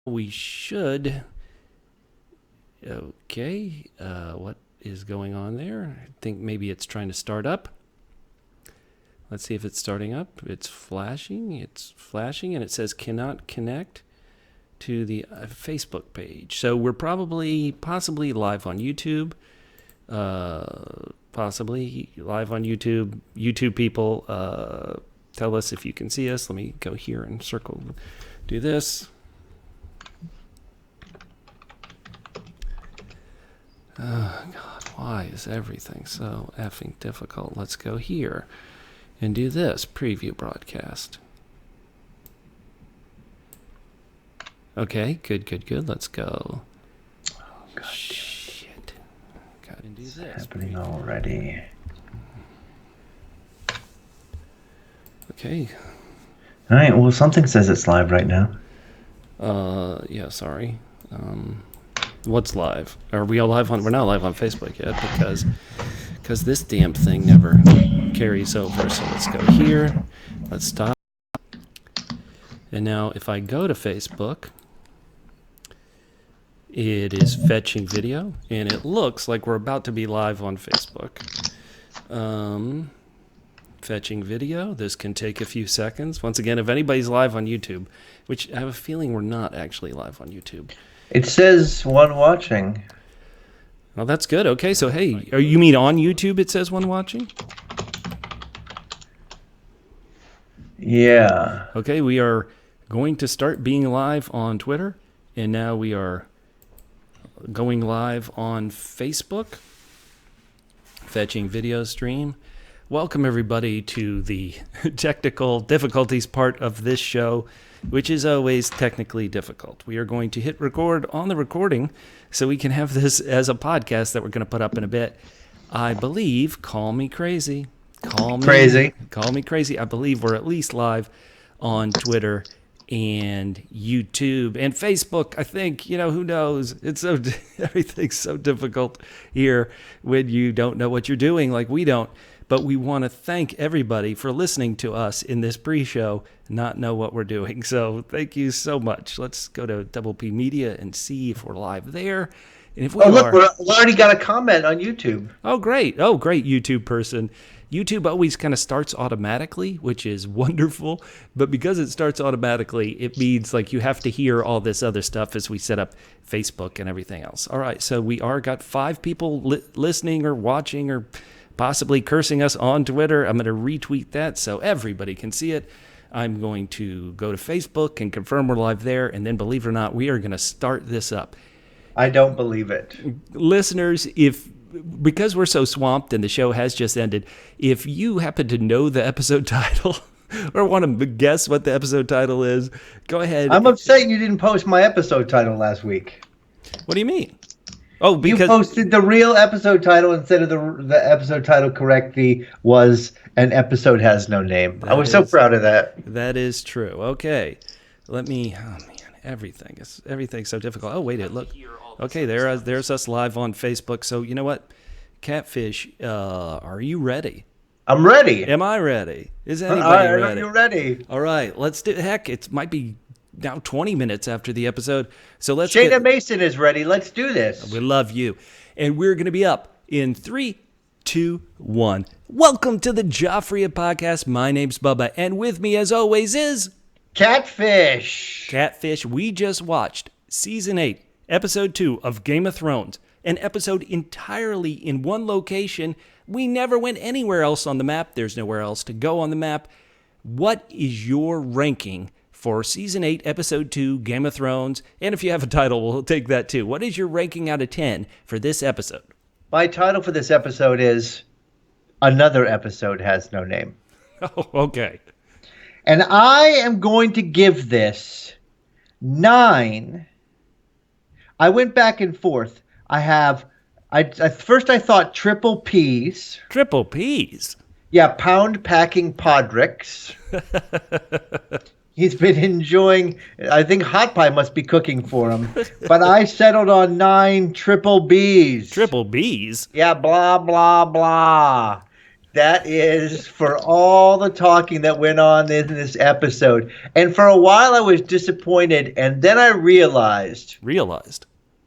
we should. Okay, what is going on there? I think maybe it's trying to start up. Let's see if it's starting up. It's flashing, and it says cannot connect to the Facebook page. So we're possibly live on YouTube. Possibly live on YouTube. YouTube people, tell us if you can see us. Let me go here and circle. Do this. Oh, God, why is everything so effing difficult? Let's go here and do this. Preview broadcast. Okay, good. Let's go. Oh, God. Shit. Gotta do this. It's happening already. Okay. All right, well, something says it's live right now. Yeah, sorry. What's live? Are we all live on? We're not live on Facebook yet because this damn thing never carries over. So let's go here. Let's stop. And now if I go to Facebook, it is fetching video, and it looks like we're about to be live on Facebook. Fetching video. This can take a few seconds. Once again, if anybody's live on YouTube, which I have a feeling we're not actually live on YouTube. It says one watching. Well, that's good. Okay, so hey, you mean on YouTube it says one watching? Yeah. Okay, we are going to start being live on Twitter, and now we are going live on Facebook. Fetching video stream. Welcome everybody to the technical difficulties part of this show, which is always technically difficult. We are going to hit record on the recording so we can have this as a podcast that we're going to put up in a bit. I believe, call me crazy. Call me crazy. I believe we're at least live on Twitter and YouTube and Facebook. I think, who knows? It's everything's so difficult here when you don't know what you're doing like we don't. But we want to thank everybody for listening to us in this pre-show, not know what we're doing. So thank you so much. Let's go to Double P Media and see if we're live there. And if we look, we already got a comment on YouTube. Oh, great, YouTube person. YouTube always kind of starts automatically, which is wonderful. But because it starts automatically, it means like you have to hear all this other stuff as we set up Facebook and everything else. All right, so we got 5 people listening or watching or possibly cursing us on Twitter. I'm going to retweet that so everybody can see it. I'm going to go to Facebook and confirm we're live there. And then, believe it or not, we are going to start this up. I don't believe it. Listeners, because we're so swamped and the show has just ended, if you happen to know the episode title or want to guess what the episode title is, go ahead. I'm upset you didn't post my episode title last week. What do you mean? Oh, because you posted the real episode title instead of the episode title correctly was An Episode Has No Name. I was so proud of that. That is true. Okay. Oh man, everything's so difficult. Oh, wait, look. Okay, there's us live on Facebook. So you know what? Catfish, are you ready? I'm ready. Am I ready? Is anybody ready? Are you ready? All right, let's do it might be now 20 minutes after the episode. So let's Shayna Mason is ready. Let's do this. We love you. And we're going to be up in 3, 2, 1. Welcome to the Joffrey Podcast. My name's Bubba. And with me, as always, is Catfish. Catfish. We just watched Season 8, Episode 2 of Game of Thrones. An episode entirely in one location. We never went anywhere else on the map. There's nowhere else to go on the map. What is your ranking for Season 8, Episode 2, Game of Thrones? And if you have a title, we'll take that too. What is your ranking out of 10 for this episode? My title for this episode is Another Episode Has No Name. Oh, okay. And I am going to give this 9. I went back and forth. First I thought triple P's. Triple P's? Yeah, pound packing Podricks. He's been enjoying, I think Hot Pie must be cooking for him. But I settled on 9 triple B's. Triple B's? Yeah, blah, blah, blah. That is for all the talking that went on in this episode. And for a while I was disappointed, and then I realized, Realized.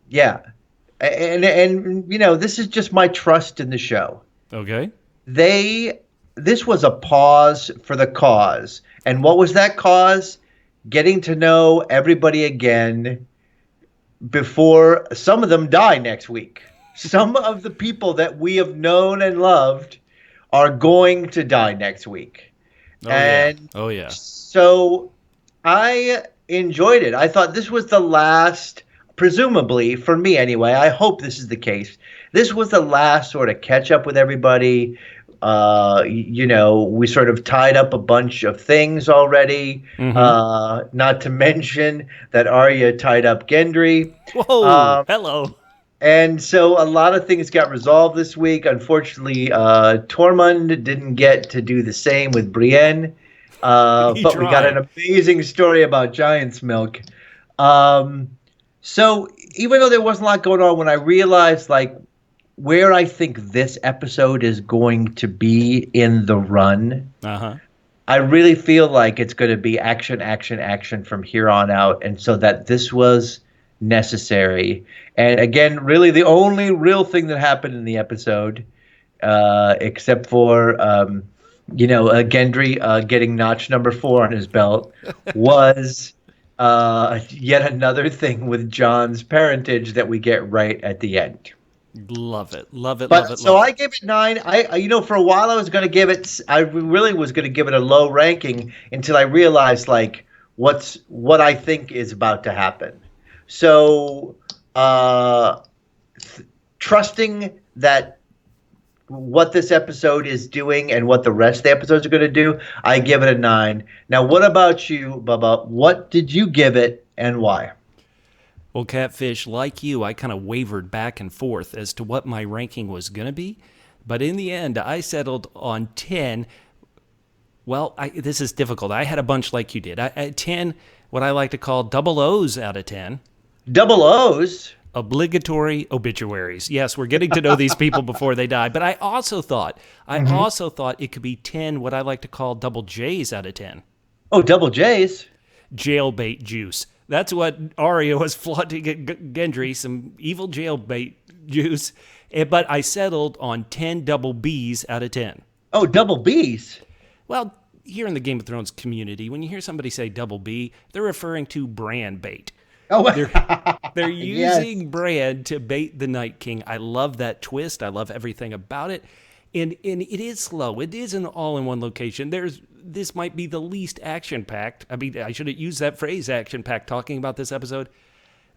yeah. And this is just my trust in the show. Okay. This was a pause for the cause. And what was that cause? Getting to know everybody again before some of them die next week. Some of the people that we have known and loved are going to die next week. Oh, And yeah. Oh, yeah. so I enjoyed it. I thought this was the last, presumably, for me anyway, I hope this is the case. This was the last sort of catch up with everybody. We sort of tied up a bunch of things already. Not to mention that Arya tied up Gendry. Whoa. Hello. And so a lot of things got resolved this week. Unfortunately, Tormund didn't get to do the same with Brienne. But tried. We got an amazing story about Giant's Milk. So even though there wasn't a lot going on, when I realized where I think this episode is going to be in the run, I really feel like it's going to be action, action, action from here on out. And so that this was necessary. And again, really the only real thing that happened in the episode, except for, Gendry getting notch number 4 on his belt, was yet another thing with Jon's parentage that we get right at the end. Love it. Love it. But, love it. So love I gave it 9. For a while I was going to give it, I really was going to give it a low ranking until I realized what I think is about to happen. So, trusting that what this episode is doing and what the rest of the episodes are going to do, I give it a 9. Now, what about you, Bubba? What did you give it and why? Well, Catfish, like you, I kind of wavered back and forth as to what my ranking was going to be. But in the end, I settled on 10. Well, this is difficult. I had a bunch like you did. 10, what I like to call double O's out of 10. Double O's? Obligatory obituaries. Yes, we're getting to know these people before they die. But I also thought it could be 10, what I like to call double J's out of 10. Oh, double J's? Jailbait juice. That's what Arya was flaunting at Gendry, some evil jailbait juice. But I settled on 10 double B's out of 10. Oh, double B's? Well, here in the Game of Thrones community, when you hear somebody say double B, they're referring to Bran bait. Oh, they're using Bran to bait the Night King. I love that twist. I love everything about it. And it is slow. It isn't all in one location. This might be the least action-packed. I mean, I shouldn't use that phrase, action-packed, talking about this episode.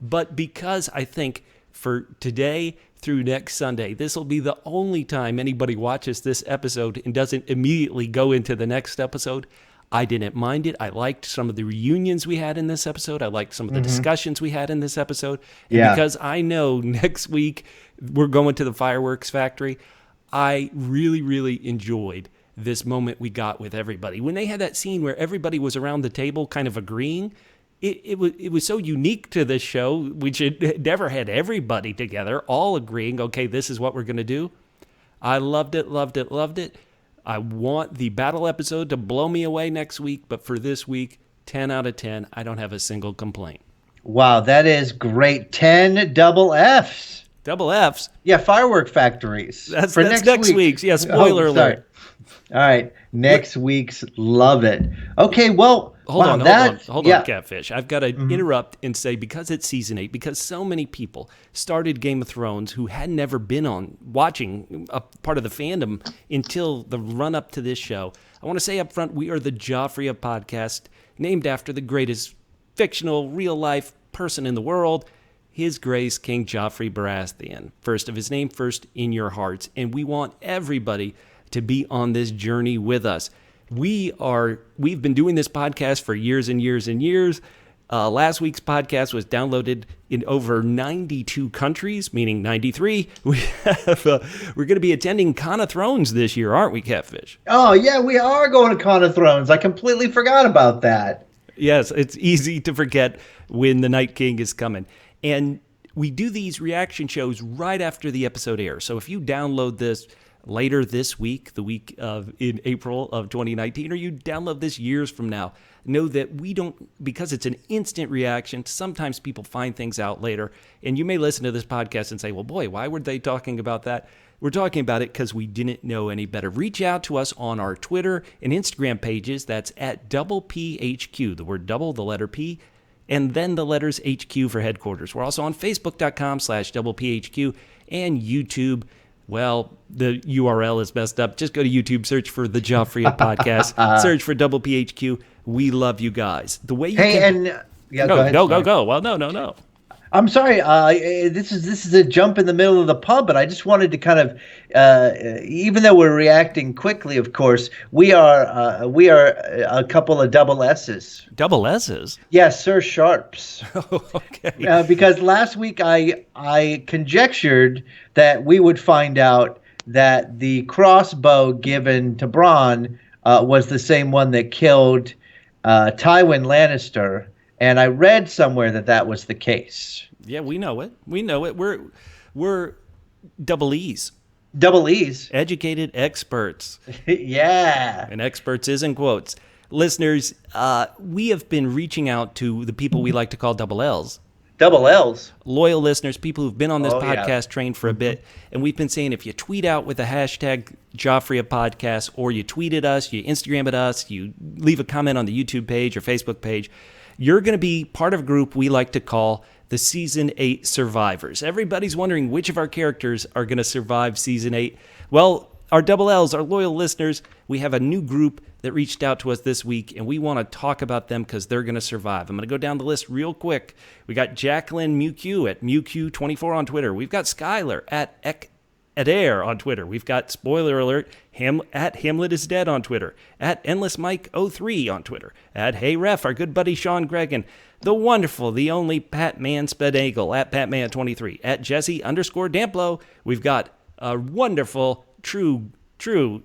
But because I think for today through next Sunday, this will be the only time anybody watches this episode and doesn't immediately go into the next episode, I didn't mind it. I liked some of the reunions we had in this episode. I liked some of the discussions we had in this episode. And because I know next week we're going to the fireworks factory, I really, really enjoyed this moment we got with everybody. When they had that scene where everybody was around the table kind of agreeing, it was so unique to this show, which it never had everybody together, all agreeing, okay, this is what we're going to do. I loved it, loved it, loved it. I want the battle episode to blow me away next week, but for this week, 10 out of 10. I don't have a single complaint. Wow, that is great. 10 double Fs. Double Fs? Yeah, firework factories. That's next week's. Yeah, spoiler alert. All right, next week's. Love it. Okay, well, Hold on, Catfish. I've got to interrupt and say, because it's season 8, because so many people started Game of Thrones who had never been watching a part of the fandom until the run-up to this show, I want to say up front, we are the Joffrey of podcast, named after the greatest fictional, real-life person in the world, His Grace King Joffrey Baratheon. First of his name, first in your hearts. And we want everybody to be on this journey with us. We've been doing this podcast for years and years and years. Last week's podcast was downloaded in over 92 countries, meaning 93. We're going to be attending Con of Thrones this year, aren't we, Catfish? Oh, yeah, we are going to Con of Thrones. I completely forgot about that. Yes, it's easy to forget when the Night King is coming. And we do these reaction shows right after the episode airs. So if you download this later this week, the week of in April of 2019, or you download this years from now, know that we don't, because it's an instant reaction, sometimes people find things out later. And you may listen to this podcast and say, well, boy, why were they talking about that? We're talking about it because we didn't know any better. Reach out to us on our Twitter and Instagram pages. That's at PHQ, the word double, the letter P, and then the letters HQ for headquarters. We're also on Facebook.com/PHQ and YouTube. Well, the URL is messed up. Just go to YouTube, search for the Joffrey Podcast, search for PHQ. We love you guys. The way you go. Well, no. I'm sorry. This is a jump in the middle of the pub, but I just wanted to kind of, even though we're reacting quickly, of course, we are a couple of double S's. Double S's? Yes, Sir Sharps. Okay. Because last week I conjectured that we would find out that the crossbow given to Bran was the same one that killed Tywin Lannister. And I read somewhere that was the case. Yeah, we know it. We're double E's. Double E's. Educated experts. Yeah. And experts is in quotes. Listeners, we have been reaching out to the people we like to call double L's. Double L's. Loyal listeners, people who've been on this podcast train for a bit. And we've been saying if you tweet out with the hashtag Joffrey Podcast, or you tweet at us, you Instagram at us, you leave a comment on the YouTube page or Facebook page, you're going to be part of a group we like to call the Season 8 Survivors. Everybody's wondering which of our characters are going to survive Season 8. Well, our double L's, our loyal listeners, we have a new group that reached out to us this week, and we want to talk about them because they're going to survive. I'm going to go down the list real quick. We got Jacqueline Mewq at Mewq24 on Twitter. We've got Skylar at Adair on Twitter. We've got, spoiler alert, at Hamlet is Dead on Twitter, at EndlessMike03 on Twitter, at Hey Ref, our good buddy Sean Gregan, the wonderful, the only Patman Spedagle, at Patman23, at Jesse_Damplow. We've got a wonderful, true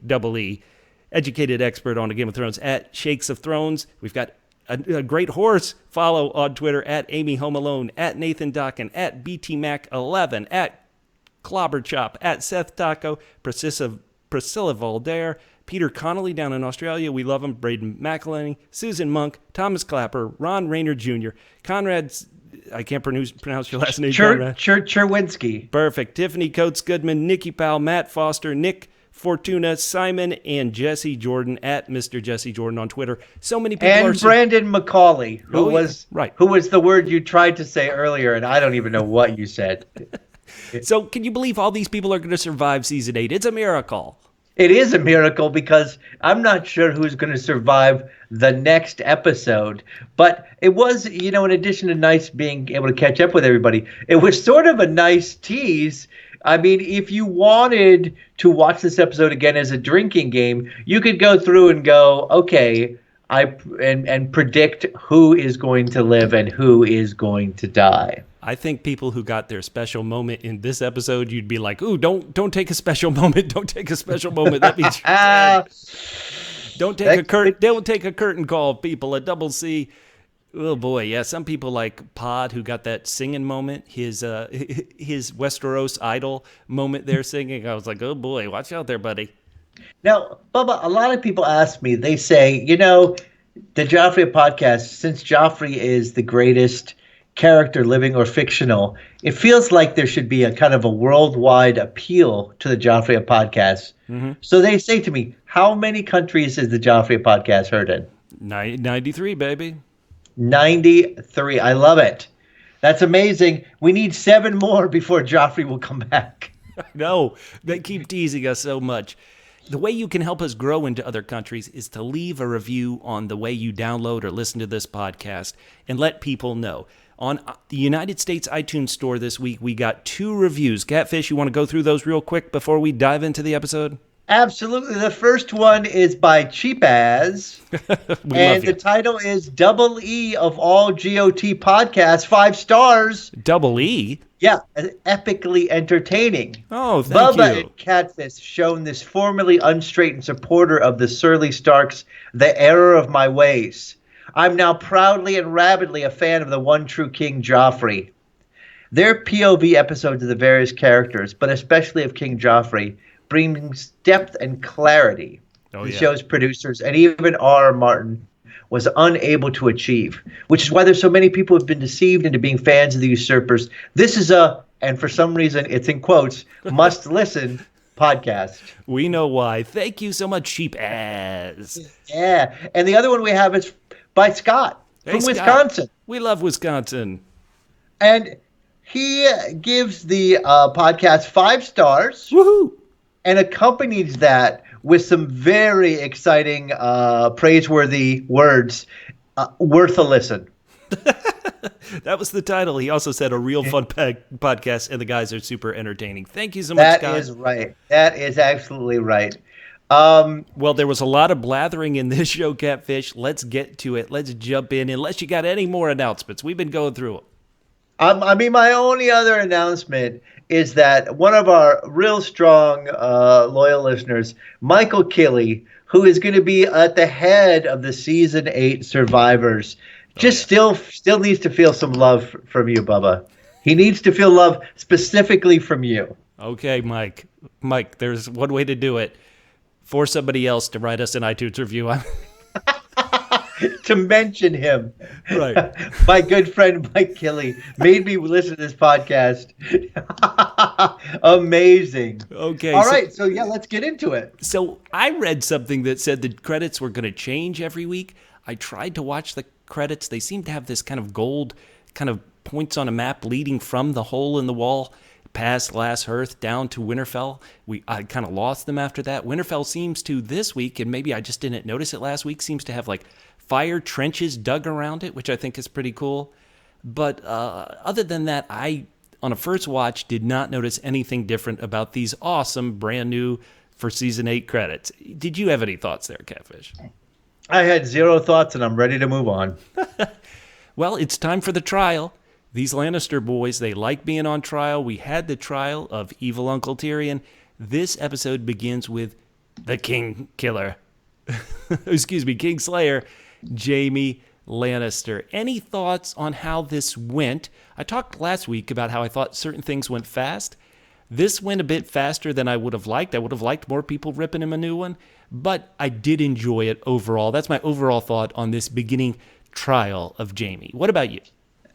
double E, educated expert on the Game of Thrones, at Shakes of Thrones. We've got a great horse follow on Twitter, at Amy Home Alone, at Nathan Dockin, at BTMac11, at Clobber Chop, at Seth Taco, Priscilla Valdair, Peter Connolly down in Australia, we love him, Braden McElhenney, Susan Monk, Thomas Clapper, Ron Rayner Jr., Conrad's, I can't pronounce your last name, Conrad. Cherwinski. Perfect. Tiffany Coates Goodman, Nikki Powell, Matt Foster, Nick Fortuna, Simon, and Jesse Jordan at Mr. Jesse Jordan on Twitter. So many people and Brandon McCauley, who was the word you tried to say earlier, and I don't even know what you said. So can you believe all these people are going to survive Season 8? It's a miracle. It is a miracle because I'm not sure who's going to survive the next episode. But it was, in addition to nice being able to catch up with everybody, it was sort of a nice tease. I mean, if you wanted to watch this episode again as a drinking game, you could go through and go, okay, and predict who is going to live and who is going to die. I think people who got their special moment in this episode, you'd be like, "Ooh, don't take a special moment. Don't take a special moment. That means you're dead. Don't take a curtain call, people. A double C." Oh boy, yeah. Some people like Pod, who got that singing moment, his Westeros idol moment there singing. I was like, "Oh boy, watch out there, buddy." Now, Bubba, a lot of people ask me. They say, the Joffrey Podcast, since Joffrey is the greatest character, living or fictional, it feels like there should be a kind of a worldwide appeal to the Joffrey Podcast. Mm-hmm. So they say to me, how many countries is the Joffrey Podcast heard in? 93, baby. 93. I love it. That's amazing. We need 7 more before Joffrey will come back. No, they keep teasing us so much. The way you can help us grow into other countries is to leave a review on the way you download or listen to this podcast and let people know. On the United States iTunes Store this week, we got 2 reviews. Catfish, you want to go through those real quick before we dive into the episode? Absolutely. The first one is by Cheap As, and the title is Double E of all GOT podcasts, 5 stars. Double E? Yeah, epically entertaining. Oh, thank you. Bubba and Catfish shown this formerly unstraightened supporter of the Surly Starks, the error of my ways. I'm now proudly and rabidly a fan of the one true King Joffrey. Their POV episodes of the various characters, but especially of King Joffrey, brings depth and clarity the yeah. show's producers and even R. Martin was unable to achieve, which is why there's so many people who have been deceived into being fans of the usurpers. This is and for some reason it's in quotes, must listen podcast. We know why. Thank you so much, cheap ass. Yeah. And the other one we have is by Scott from Wisconsin. We love Wisconsin. And he gives the podcast 5 stars. Woohoo! And accompanies that with some very exciting, praiseworthy words. Worth a listen. That was the title. He also said a real fun podcast, and the guys are super entertaining. Thank you so much, Scott. That is right. That is absolutely right. Well, there was a lot of blathering in this show, Catfish. Let's get to it. Let's jump in, unless you got any more announcements. We've been going through them. I mean, my only other announcement is that one of our real strong, loyal listeners, Michael Killey, who is going to be at the head of the season 8 survivors, still needs to feel some love from you, Bubba. He needs to feel love specifically from you. Okay, Mike. Mike, there's one way to do it. Force somebody else to write us an iTunes review. To mention him. Right. My good friend Mike Killey made me listen to this podcast. Amazing. Okay. All right. So, yeah, let's get into it. So I read something that said the credits were going to change every week. I tried to watch the credits. They seem to have this kind of gold kind of points on a map leading from the hole in the wall past Last Hearth down to Winterfell. I kind of lost them after that. Winterfell seems to this week, and maybe I just didn't notice it last week, seems to have like fire trenches dug around it, which I think is pretty cool. But other than that, I, on a first watch, did not notice anything different about these awesome, brand new for season 8 credits. Did you have any thoughts there, Catfish? I had 0 thoughts, and I'm ready to move on. Well, it's time for the trial. These Lannister boys, they like being on trial. We had the trial of evil Uncle Tyrion. This episode begins with the King Killer. Excuse me, King Slayer, Jaime Lannister. Any thoughts on how this went? I talked last week about how I thought certain things went fast. This went a bit faster than I would have liked. I would have liked more people ripping him a new one, but I did enjoy it overall. That's my overall thought on this beginning trial of Jaime. What about you?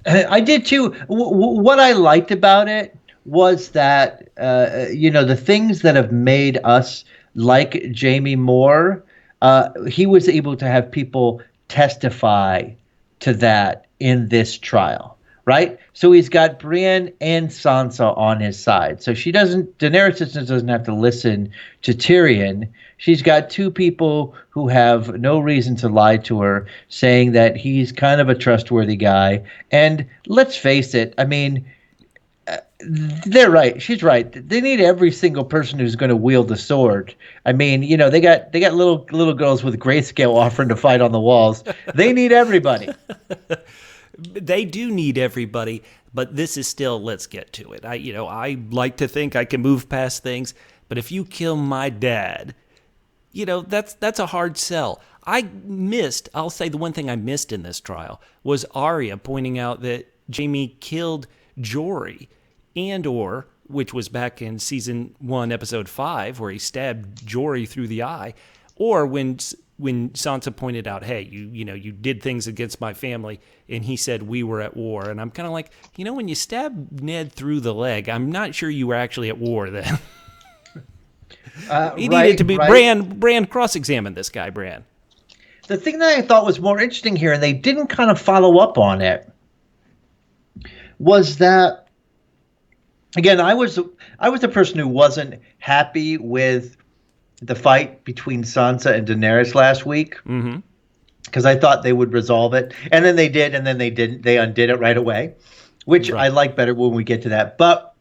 I did too. What I liked about it was that, the things that have made us like Jaime more, he was able to have people testify to that in this trial, right? So he's got Bran and Sansa on his side. So Daenerys doesn't have to listen to Tyrion. She's got 2 people who have no reason to lie to her, saying that he's kind of a trustworthy guy. And let's face it, I mean, they're right. She's right. They need every single person who's going to wield the sword. I mean, they got little girls with grayscale offering to fight on the walls. They need everybody. They do need everybody, but this is still, let's get to it. I like to think I can move past things, but if you kill my dad, that's a hard sell. I'll say the one thing I missed in this trial was Arya pointing out that Jaime killed Jory which was back in season 1, episode 5, where he stabbed Jory through the eye, or when Sansa pointed out, hey, you did things against my family, and he said we were at war. And I'm kind of like, when you stab Ned through the leg, I'm not sure you were actually at war then. He needed to be right. Bran cross-examined this guy, Bran. The thing that I thought was more interesting here, and they didn't kind of follow up on it, was that, again, I was a person who wasn't happy with the fight between Sansa and Daenerys last week, because I thought they would resolve it, and then they did, and then they didn't. They undid it right away, which I like better when we get to that. But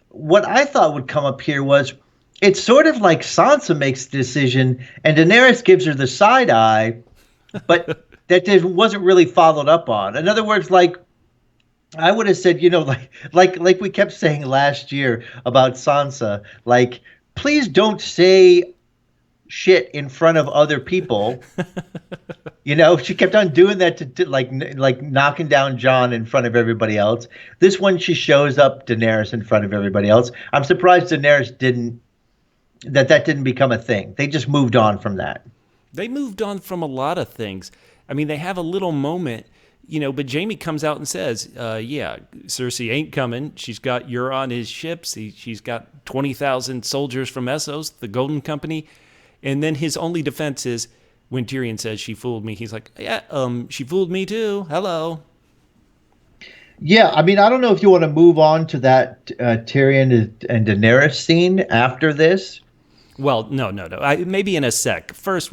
what I thought would come up here was, it's sort of like Sansa makes the decision, and Daenerys gives her the side eye, but that wasn't really followed up on. In other words, like, I would have said, like we kept saying last year about Sansa, like, please don't say shit in front of other people. She kept on doing that to like knocking down Jon in front of everybody else. This one, she shows up Daenerys in front of everybody else. I'm surprised Daenerys didn't that didn't become a thing. They just moved on from that. They moved on from a lot of things. I mean, they have a little moment, but Jaime comes out and says, yeah, Cersei ain't coming. You're on his ships. She's got 20,000 soldiers from Essos, the Golden Company. And then his only defense is when Tyrion says, she fooled me. He's like, yeah, she fooled me too. Hello. Yeah, I mean, I don't know if you want to move on to that Tyrion and Daenerys scene after this. Well, no. Maybe in a sec. First,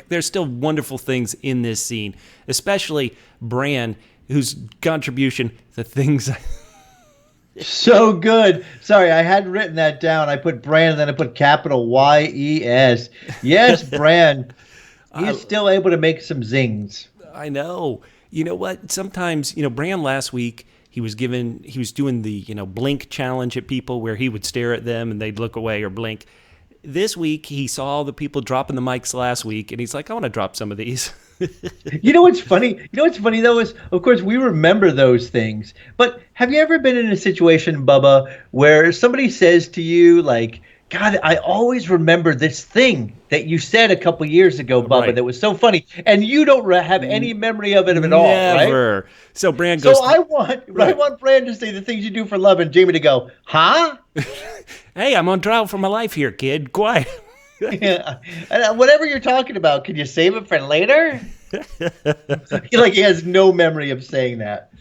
there's still wonderful things in this scene, especially Bran, whose contribution, the things. So good. Sorry, I hadn't written that down. I put Bran and then I put capital Y-E-S. Yes, Bran. He's still able to make some zings. I know. You know what? Sometimes, Bran last week, he was doing the, blink challenge at people where he would stare at them and they'd look away or blink. This week, he saw all the people dropping the mics last week, and he's like, I want to drop some of these. You know what's funny? Though, is, of course, we remember those things. But have you ever been in a situation, Bubba, where somebody says to you, like, God, I always remember this thing that you said a couple years ago, Bubba, right, that was so funny, and you don't have any memory of it at all, right? Never. So Bran goes. So I want Bran to say the things you do for love, and Jaime to go, huh? Hey, I'm on trial for my life here, kid. Quiet. Yeah. And whatever you're talking about, can you save it for later? Like he has no memory of saying that.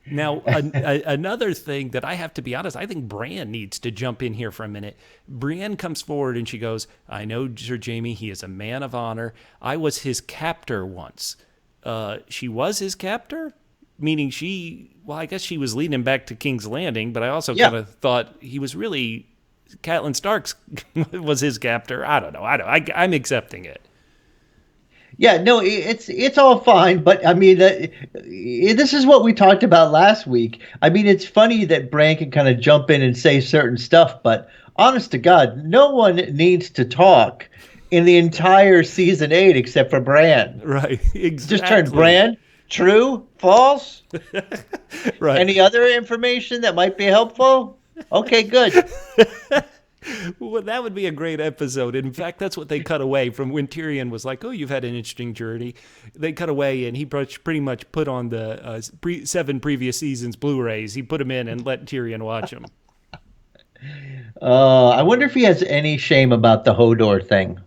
Now, another thing that I have to be honest, I think Bran needs to jump in here for a minute. Brienne comes forward and she goes, I know Sir Jaime, he is a man of honor. I was his captor once. She was his captor? Meaning I guess she was leading him back to King's Landing, but I also kind of thought he was really, Catelyn Stark was his captor. I don't know. I'm accepting it. Yeah, no, it's all fine, but I mean, this is what we talked about last week. I mean, it's funny that Bran can kind of jump in and say certain stuff, but honest to God, no one needs to talk in the entire season 8 except for Bran. Right, exactly. Just turn Bran, true, false. Right. Any other information that might be helpful? Okay, good. Well, that would be a great episode. In fact, that's what they cut away from when Tyrion was like, oh, you've had an interesting journey. They cut away, and he pretty much put on the 7 previous seasons Blu-rays. He put them in and let Tyrion watch them. I wonder if he has any shame about the Hodor thing.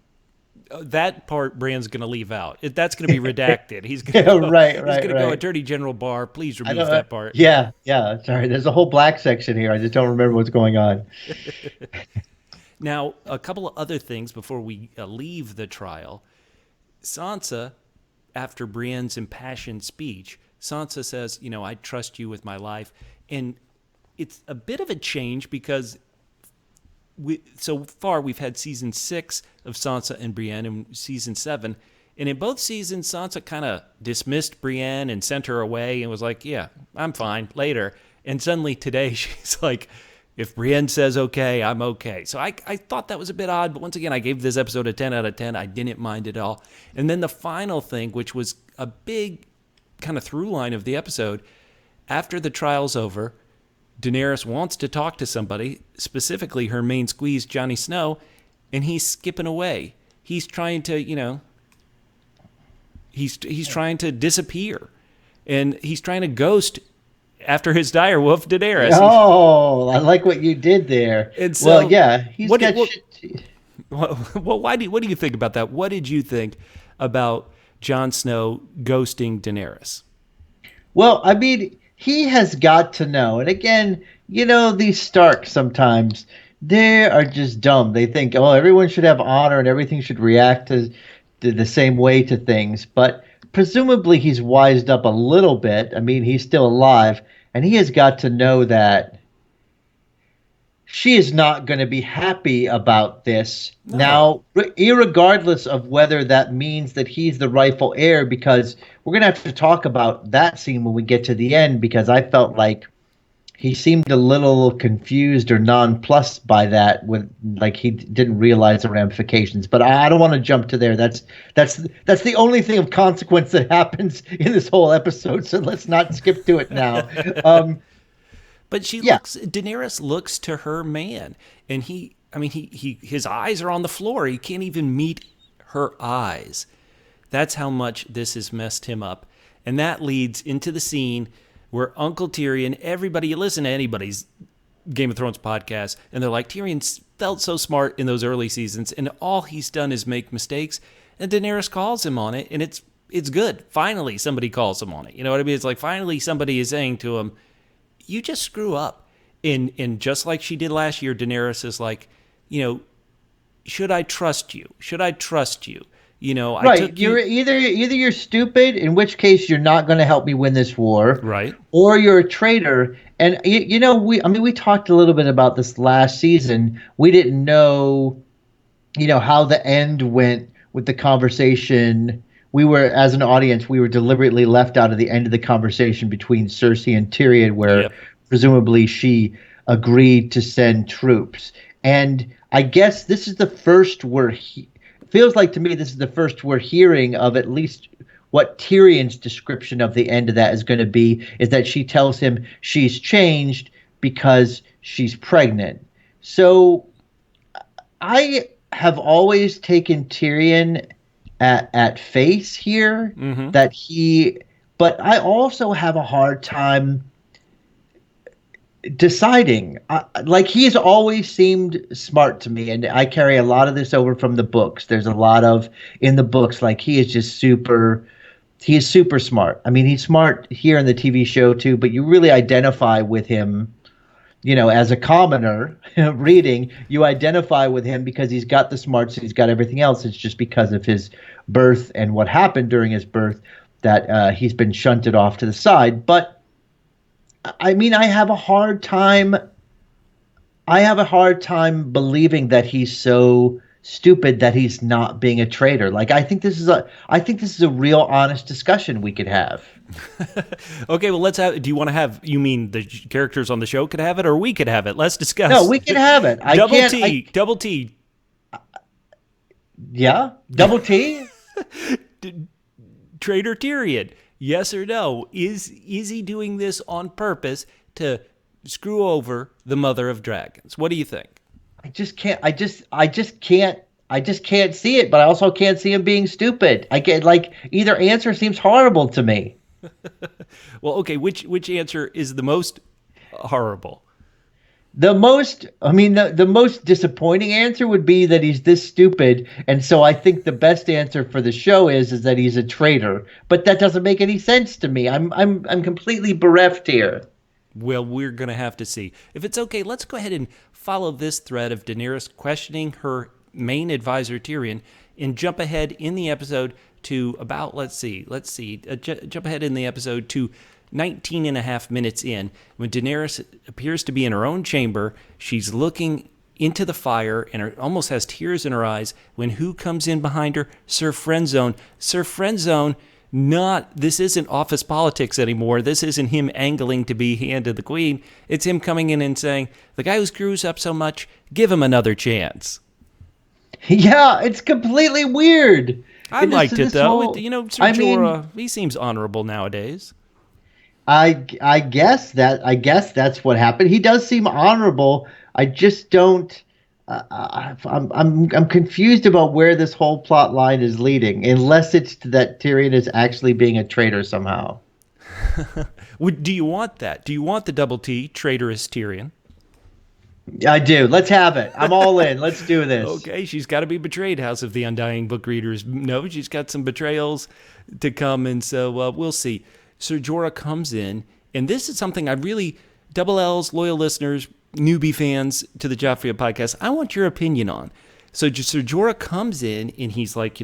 That part Bran's going to leave out. That's going to be redacted. He's going to go, Attorney General Barr, please remove that part. Yeah. Sorry, there's a whole black section here. I just don't remember what's going on. Now, a couple of other things before we leave the trial. Sansa, after Brienne's impassioned speech, Sansa says, I trust you with my life. And it's a bit of a change because so far we've had season 6 of Sansa and Brienne and season 7. And in both seasons, Sansa kind of dismissed Brienne and sent her away and was like, yeah, I'm fine, later. And suddenly today she's like, if Brienne says okay, I'm okay. So I thought that was a bit odd, but once again, I gave this episode a 10 out of 10. I didn't mind it at all. And then the final thing, which was a big kind of through line of the episode, after the trial's over, Daenerys wants to talk to somebody, specifically her main squeeze, Jon Snow, and he's skipping away. He's trying to, he's trying to disappear. And he's trying to ghost after his direwolf, Daenerys. Oh, I like what you did there. And so, he's got shit. Well, what do you think about that? What did you think about Jon Snow ghosting Daenerys? Well, I mean, he has got to know. And again, these Starks sometimes, they are just dumb. They think, oh, everyone should have honor and everything should react to the same way to things. But presumably he's wised up a little bit. I mean, he's still alive. And he has got to know that she is not going to be happy about this. No. Now, irregardless of whether that means that he's the rightful heir, because we're going to have to talk about that scene when we get to the end, because I felt like he seemed a little confused or nonplussed by that, like he didn't realize the ramifications. But I don't want to jump to there. That's the only thing of consequence that happens in this whole episode. So let's not skip to it now. But Daenerys looks to her man, and I mean, his eyes are on the floor. He can't even meet her eyes. That's how much this has messed him up. And that leads into the scene where Uncle Tyrion, everybody, you listen to anybody's Game of Thrones podcast, and they're like, Tyrion felt so smart in those early seasons, and all he's done is make mistakes. And Daenerys calls him on it, and it's good. Finally, somebody calls him on it. You know what I mean? It's like finally somebody is saying to him, you just screw up. And just like she did last year, Daenerys is like, should I trust you? Should I trust you? Right. You're either you're stupid, in which case you're not going to help me win this war, right? Or you're a traitor. And we talked a little bit about this last season. We didn't know, how the end went with the conversation. We were, as an audience, we were deliberately left out of the end of the conversation between Cersei and Tyrion, where presumably she agreed to send troops. And I guess this is the first feels like to me this is the first we're hearing of at least what Tyrion's description of the end of that is going to be, is that she tells him she's changed because she's pregnant. So I have always taken Tyrion at face here, but I also have a hard time deciding. Like, he's always seemed smart to me, and I carry a lot of this over from the books. There's a lot of in the books, like, he is super smart. I mean, he's smart here in the TV show too, but you really identify with him, as a commoner reading, you identify with him because he's got the smarts and he's got everything else. It's just because of his birth and what happened during his birth that he's been shunted off to the side. But I mean, I have a hard time believing that he's so stupid that he's not being a traitor. Like, I think this is a real honest discussion we could have. Okay, well, do you want to have, you mean the characters on the show could have it, or we could have it? Let's discuss. No, we could have it. Double T. Yeah? Double T? Traitor Tyrion. Yes or no? Is he doing this on purpose to screw over the Mother of Dragons? What do you think? I just can't see it, but I also can't see him being stupid. I get, like, either answer seems horrible to me. Well, okay, which answer is the most horrible? The most disappointing answer would be that he's this stupid, and so I think the best answer for the show is that he's a traitor. But that doesn't make any sense to me. I'm completely bereft here. Well, we're gonna have to see. If it's okay, let's go ahead and follow this thread of Daenerys questioning her main advisor Tyrion, and jump ahead in the episode to about jump ahead in the episode to 19 and a half minutes in, when Daenerys appears to be in her own chamber. She's looking into the fire and almost has tears in her eyes when who comes in behind her? Sir Friendzone. Sir Friendzone, this isn't office politics anymore. This isn't him angling to be hand of the queen. It's him coming in and saying, the guy who screws up so much, give him another chance. Yeah, it's completely weird. I liked it, though. Sir Jorah, he seems honorable nowadays. I guess that's what happened. He does seem honorable. I just don't. I'm confused about where this whole plot line is leading, unless it's that Tyrion is actually being a traitor somehow. Do you want that? Do you want the double T, traitorous Tyrion? I do. Let's have it. I'm all in. Let's do this. Okay, she's got to be betrayed, House of the Undying book readers. No, she's got some betrayals to come, and so we'll see. Sir Jorah comes in, and this is something I really, Double L's, loyal listeners, newbie fans to the Joffrey podcast, I want your opinion on. So Sir Jorah comes in, and he's like,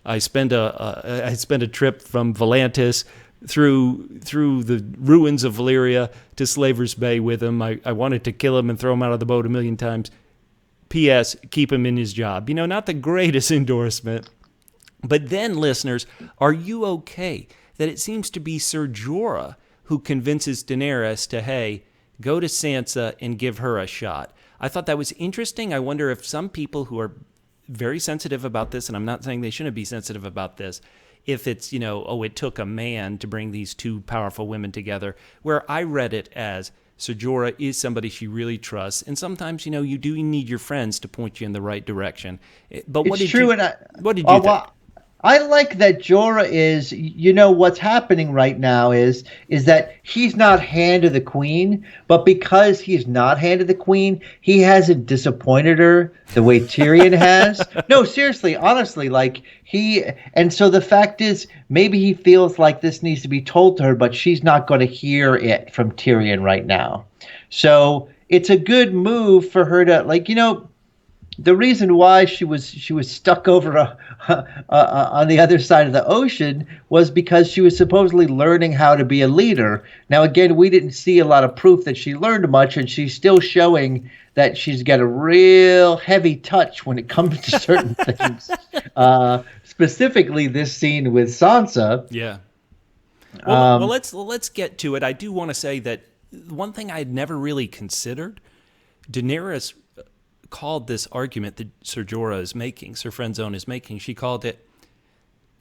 I spent a trip from Volantis through the ruins of Valyria to Slaver's Bay with him. I wanted to kill him and throw him out of the boat 1,000,000 times. P.S. Keep him in his job. Not the greatest endorsement. But then, listeners, are you okay that it seems to be Sir Jorah who convinces Daenerys to, hey, go to Sansa and give her a shot? I thought that was interesting. I wonder if some people who are very sensitive about this, and I'm not saying they shouldn't be sensitive about this, if it's, it took a man to bring these two powerful women together, where I read it as Ser Jorah is somebody she really trusts. And sometimes, you do need your friends to point you in the right direction. But what did you think? I like that Jorah is, what's happening right now is that he's not Hand of the Queen, but because he's not Hand of the Queen, he hasn't disappointed her the way Tyrion has. No, seriously, honestly, and so the fact is, maybe he feels like this needs to be told to her, but she's not going to hear it from Tyrion right now. So it's a good move for her to, the reason why she was stuck over on the other side of the ocean was because she was supposedly learning how to be a leader. Now, again, we didn't see a lot of proof that she learned much, and she's still showing that she's got a real heavy touch when it comes to certain things. Specifically, this scene with Sansa. Yeah. Well, let's get to it. I do want to say that one thing I had never really considered, Daenerys called this argument that Ser Jorah is making, Ser Friendzone is making, she called it,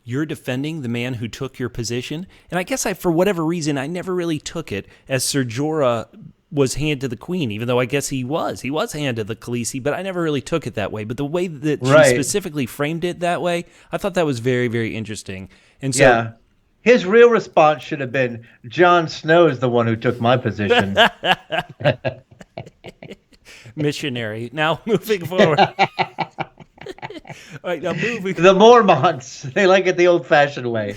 "You're defending the man who took your position." And I guess for whatever reason, I never really took it as Ser Jorah was Hand to the Queen, even though I guess he was Hand to the Khaleesi, but I never really took it that way. But the way that she specifically framed it that way, I thought that was very, very interesting. And so, yeah. His real response should have been, "Jon Snow is the one who took my position." Missionary. Now, moving forward. All right, now the Mormonts, they like it the old-fashioned way.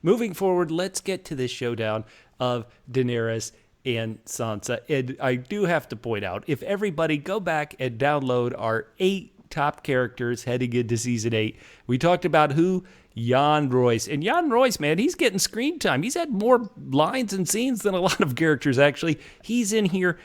Moving forward, let's get to this showdown of Daenerys and Sansa. And I do have to point out, if everybody go back and download our 8 top characters heading into season 8, we talked about who? Jan Royce. And Jan Royce, man, he's getting screen time. He's had more lines and scenes than a lot of characters, actually. He's in here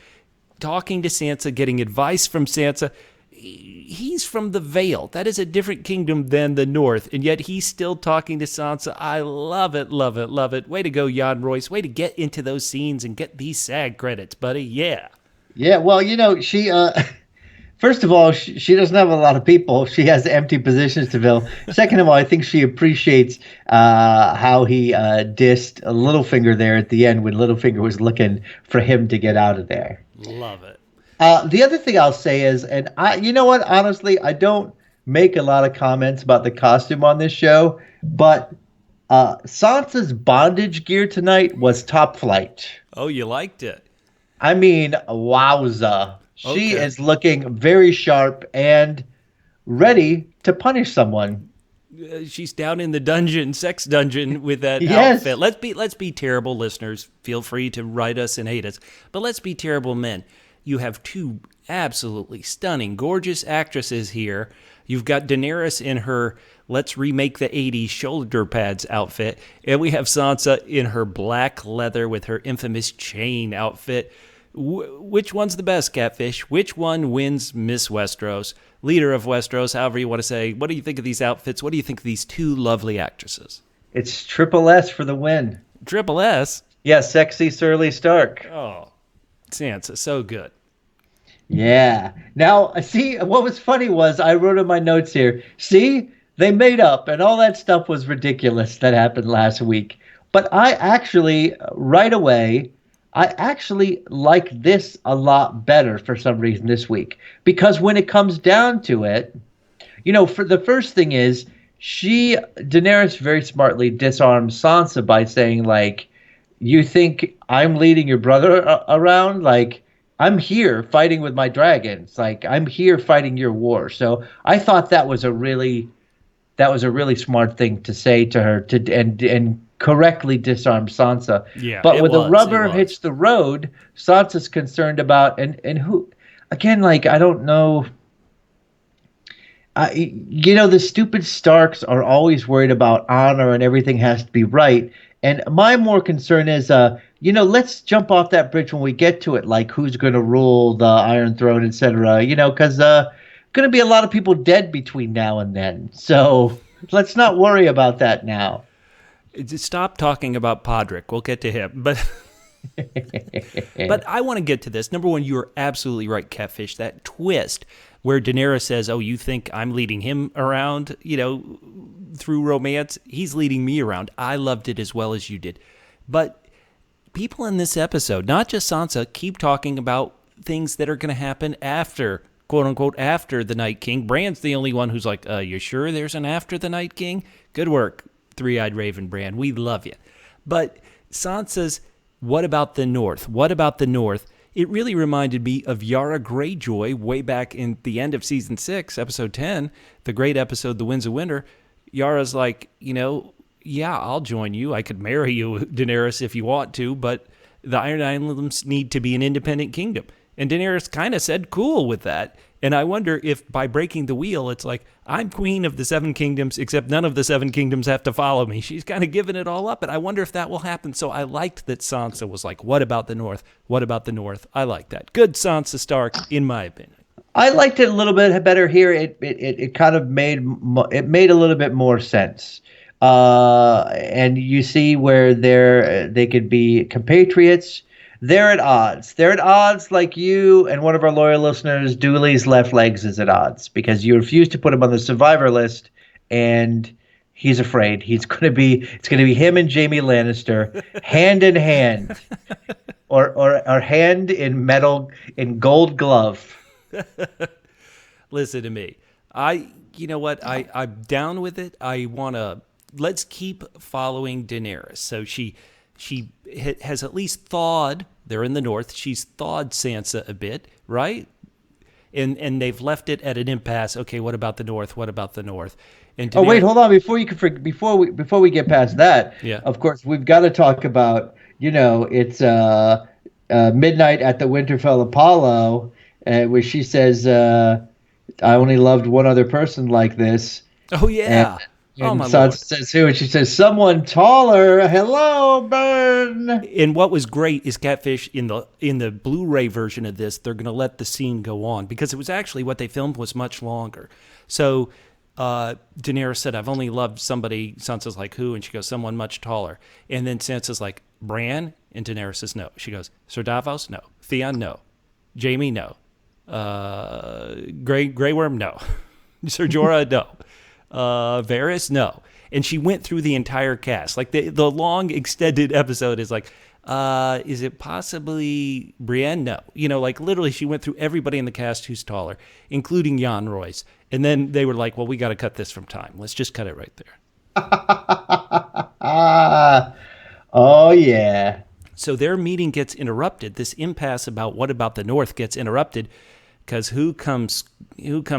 talking to Sansa, getting advice from Sansa. He's from the Vale. That is a different kingdom than the North, and yet he's still talking to Sansa. I love it, love it, love it. Way to go, Jan Royce. Way to get into those scenes and get these SAG credits, buddy. Yeah. Yeah, well, she, first of all, she doesn't have a lot of people. She has empty positions to fill. Second of all, I think she appreciates how he dissed Littlefinger there at the end when Littlefinger was looking for him to get out of there. Love it. The other thing I'll say is, and you know what, honestly, I don't make a lot of comments about the costume on this show, but Sansa's bondage gear tonight was top flight. Oh, you liked it? I mean, wowza. She is looking very sharp and ready to punish someone. She's down in the dungeon, sex dungeon, with that outfit. Let's be terrible listeners. Feel free to write us and hate us, but let's be terrible men. You have 2 absolutely stunning, gorgeous actresses here. You've got Daenerys in her let's remake the 80s shoulder pads outfit, and we have Sansa in her black leather with her infamous chain outfit. Which one's the best, Catfish? Which one wins Miss Westeros? Leader of Westeros, however you want to say. What do you think of these outfits? What do you think of these 2 lovely actresses? It's Triple S for the win. Triple S? Yeah, sexy Surly Stark. Oh, Sansa, so good. Yeah. Now, see, what was funny was I wrote in my notes here, see, they made up, and all that stuff was ridiculous that happened last week. But I actually, right away, like this a lot better for some reason this week. Because when it comes down to it, for the first thing is, Daenerys very smartly disarms Sansa by saying, you think I'm leading your brother around? I'm here fighting with my dragons. I'm here fighting your war. So I thought that was a really smart thing to say to her and correctly disarm Sansa. Yeah, but when the rubber hits the road, Sansa's concerned about and who again, I don't know. The stupid Starks are always worried about honor and everything has to be right. And my more concern is, let's jump off that bridge when we get to it, who's going to rule the Iron Throne, etc. Because going to be a lot of people dead between now and then. So let's not worry about that now. Stop talking about Podrick. We'll get to him. But I want to get to this. Number one, you are absolutely right, Catfish. That twist where Daenerys says, oh, you think I'm leading him around? through romance, he's leading me around. I loved it as well as you did. But people in this episode, not just Sansa, keep talking about things that are going to happen after, quote unquote, after the Night King. Bran's the only one who's like, you sure there's an after the Night King? Good work, Three-Eyed Raven Bran. We love you. But Sansa's, what about the North? What about the North? It really reminded me of Yara Greyjoy way back in the end of season 6, episode 10, the great episode, The Winds of Winter. Yara's like, yeah, I'll join you. I could marry you, Daenerys, if you want to, but the Iron Islands need to be an independent kingdom. And Daenerys kind of said cool with that. And I wonder if by breaking the wheel, it's like, I'm queen of the 7 kingdoms, except none of the 7 kingdoms have to follow me. She's kind of given it all up, and I wonder if that will happen. So I liked that Sansa was like, what about the North? What about the North? I like that. Good Sansa Stark, in my opinion. I liked it a little bit better here. It kind of made a little bit more sense. And you see where they could be compatriots. They're at odds. They're at odds like you and one of our loyal listeners, Dooley's left legs, is at odds because you refused to put him on the survivor list, and he's afraid it's going to be him and Jaime Lannister hand in hand, or hand in gold glove. Listen to me. You know what? I'm down with it. Let's keep following Daenerys. So she has at least thawed. They're in the North. She's thawed Sansa a bit, right? And they've left it at an impasse. Okay, what about the North? What about the North? And Daenerys, wait, hold on. Before we get past that, yeah. Of course, we've got to talk about, it's midnight at the Winterfell Apollo, where she says, I only loved one other person like this. Oh, yeah. And Sansa says who? And she says, someone taller. Hello, Burn. And what was great is Catfish in the Blu-ray version of this, they're going to let the scene go on because it was actually what they filmed was much longer. So Daenerys said, I've only loved somebody. Sansa's like, who? And she goes, someone much taller. And then Sansa's like, Bran? And Daenerys says, no. She goes, Sir Davos? No. Theon? No. Jaime? No. Grey Worm? No. Ser Jorah? No. Varys? No. And she went through the entire cast. Like the long extended episode is like, is it possibly Brienne? No. Like literally she went through everybody in the cast who's taller, including Jan Royce. And then they were like, well, we got to cut this from time. Let's just cut it right there. Oh, yeah. So their meeting gets interrupted. This impasse about what about the North gets interrupted because who comes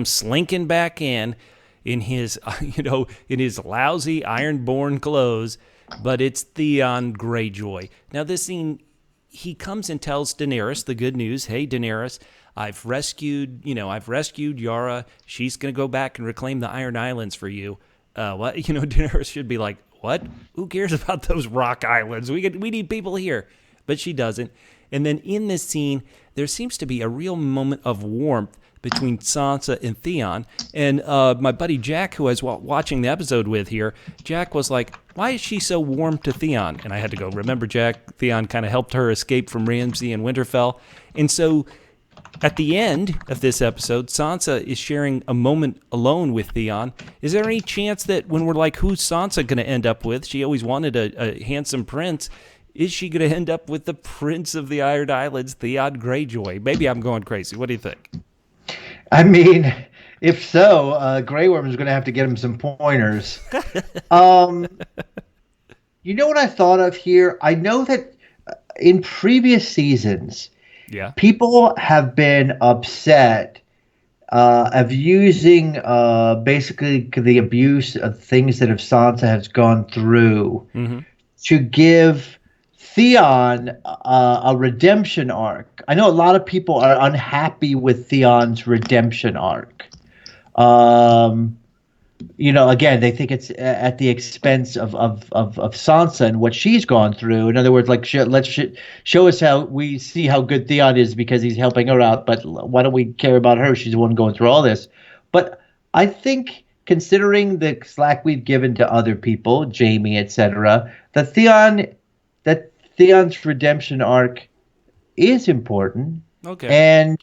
slinking back in his, in his lousy ironborn clothes, but it's Theon Greyjoy. Now this scene, he comes and tells Daenerys the good news. Hey, Daenerys, I've rescued Yara. She's going to go back and reclaim the Iron Islands for you. What? Daenerys should be like, what? Who cares about those rock islands? We need people here. But she doesn't. And then in this scene, there seems to be a real moment of warmth between Sansa and Theon. And my buddy Jack, who I was watching the episode with here, Jack was like, why is she so warm to Theon? And I had to go, remember, Jack, Theon kind of helped her escape from Ramsay and Winterfell. And so at the end of this episode, Sansa is sharing a moment alone with Theon. Is there any chance that when we're like, who's Sansa going to end up with? She always wanted a handsome prince. Is she going to end up with the Prince of the Iron Islands, Theon Greyjoy? Maybe I'm going crazy. What do you think? I mean, if so, Grey Worm is going to have to get him some pointers. You know what I thought of here? I know that in previous seasons, people have been upset of using basically the abuse of things that Sansa has gone through to give Theon a redemption arc. I know a lot of people are unhappy with Theon's redemption arc. Again, they think it's at the expense of Sansa and what she's gone through. In other words, like let's show us how we see how good Theon is because he's helping her out. But why don't we care about her? She's the one going through all this. But I think, considering the slack we've given to other people, Jaime, etc., that Theon's redemption arc is important. Okay. And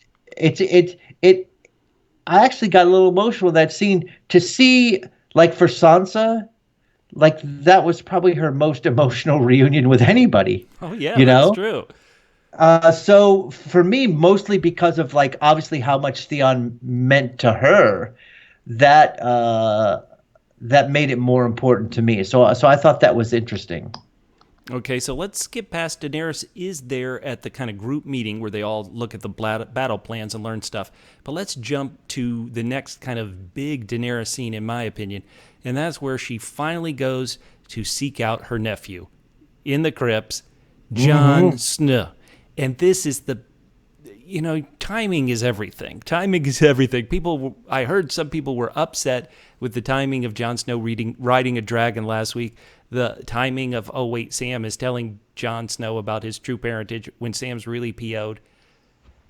I actually got a little emotional in that scene to see Like for Sansa, like that was probably her most emotional reunion with anybody, Oh yeah, you that's know? true. So for me, mostly because of like obviously how much Theon meant to her, that that made it more important to me. So I thought that was interesting. Okay, so let's skip past Daenerys is there at the kind of group meeting where they all look at the battle plans and learn stuff. But let's jump to the next kind of big Daenerys scene, in my opinion, and that's where she finally goes to seek out her nephew in the crypts, Jon Snow. And this is the, timing is everything. Timing is everything. I heard some people were upset with the timing of Jon Snow riding a dragon last week. The timing of, oh wait, Sam is telling Jon Snow about his true parentage when Sam's really PO'd.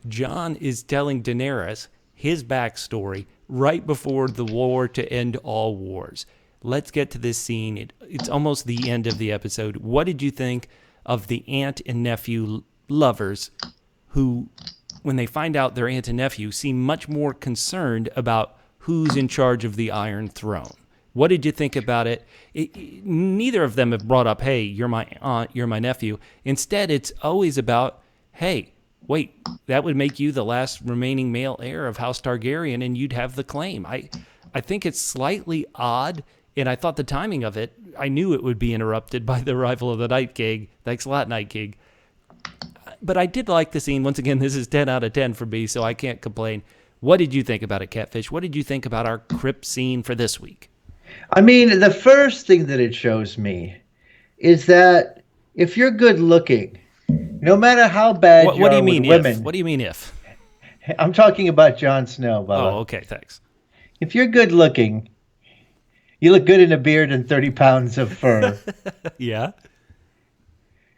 Jon is telling Daenerys his backstory right before the war to end all wars. Let's get to this scene. It's almost the end of the episode. What did you think of the aunt and nephew lovers who, when they find out their aunt and nephew, seem much more concerned about who's in charge of the Iron Throne? What did you think about it? Neither of them have brought up, hey, you're my aunt, you're my nephew. Instead, it's always about, hey, wait, that would make you the last remaining male heir of House Targaryen, and you'd have the claim. I think it's slightly odd, and I thought the timing of it, I knew it would be interrupted by the arrival of the Night King. Thanks a lot, Night King. But I did like the scene. Once again, this is 10 out of 10 for me, so I can't complain. What did you think about it, Catfish? What did you think about our crypt scene for this week? I mean, the first thing that it shows me is that if you're good looking, no matter how bad What do you are mean with women, if? What do you mean if? I'm talking about Jon Snow, Bubba. Oh, okay, thanks. If you're good looking, you look good in a beard and 30 pounds of fur. Yeah.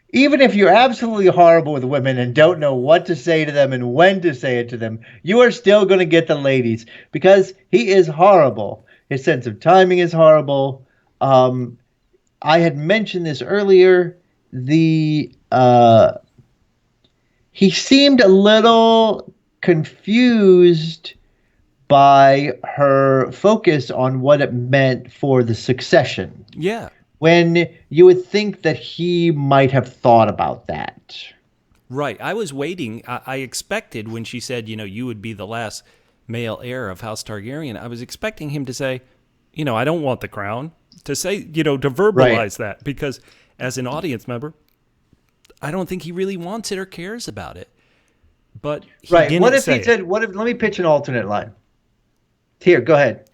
Even if you're absolutely horrible with women and don't know what to say to them and when to say it to them, you are still going to get the ladies because he is horrible. His sense of timing is horrible. I had mentioned this earlier. He seemed a little confused by her focus on what it meant for the succession. Yeah. When you would think that he might have thought about that. Right. I was waiting. I expected when she said, you would be the last male heir of House Targaryen, I was expecting him to say, I don't want the crown. To say, to verbalize that. Because as an audience member, I don't think he really wants it or cares about it. But he didn't What if say he said, let me pitch an alternate line. Here, go ahead.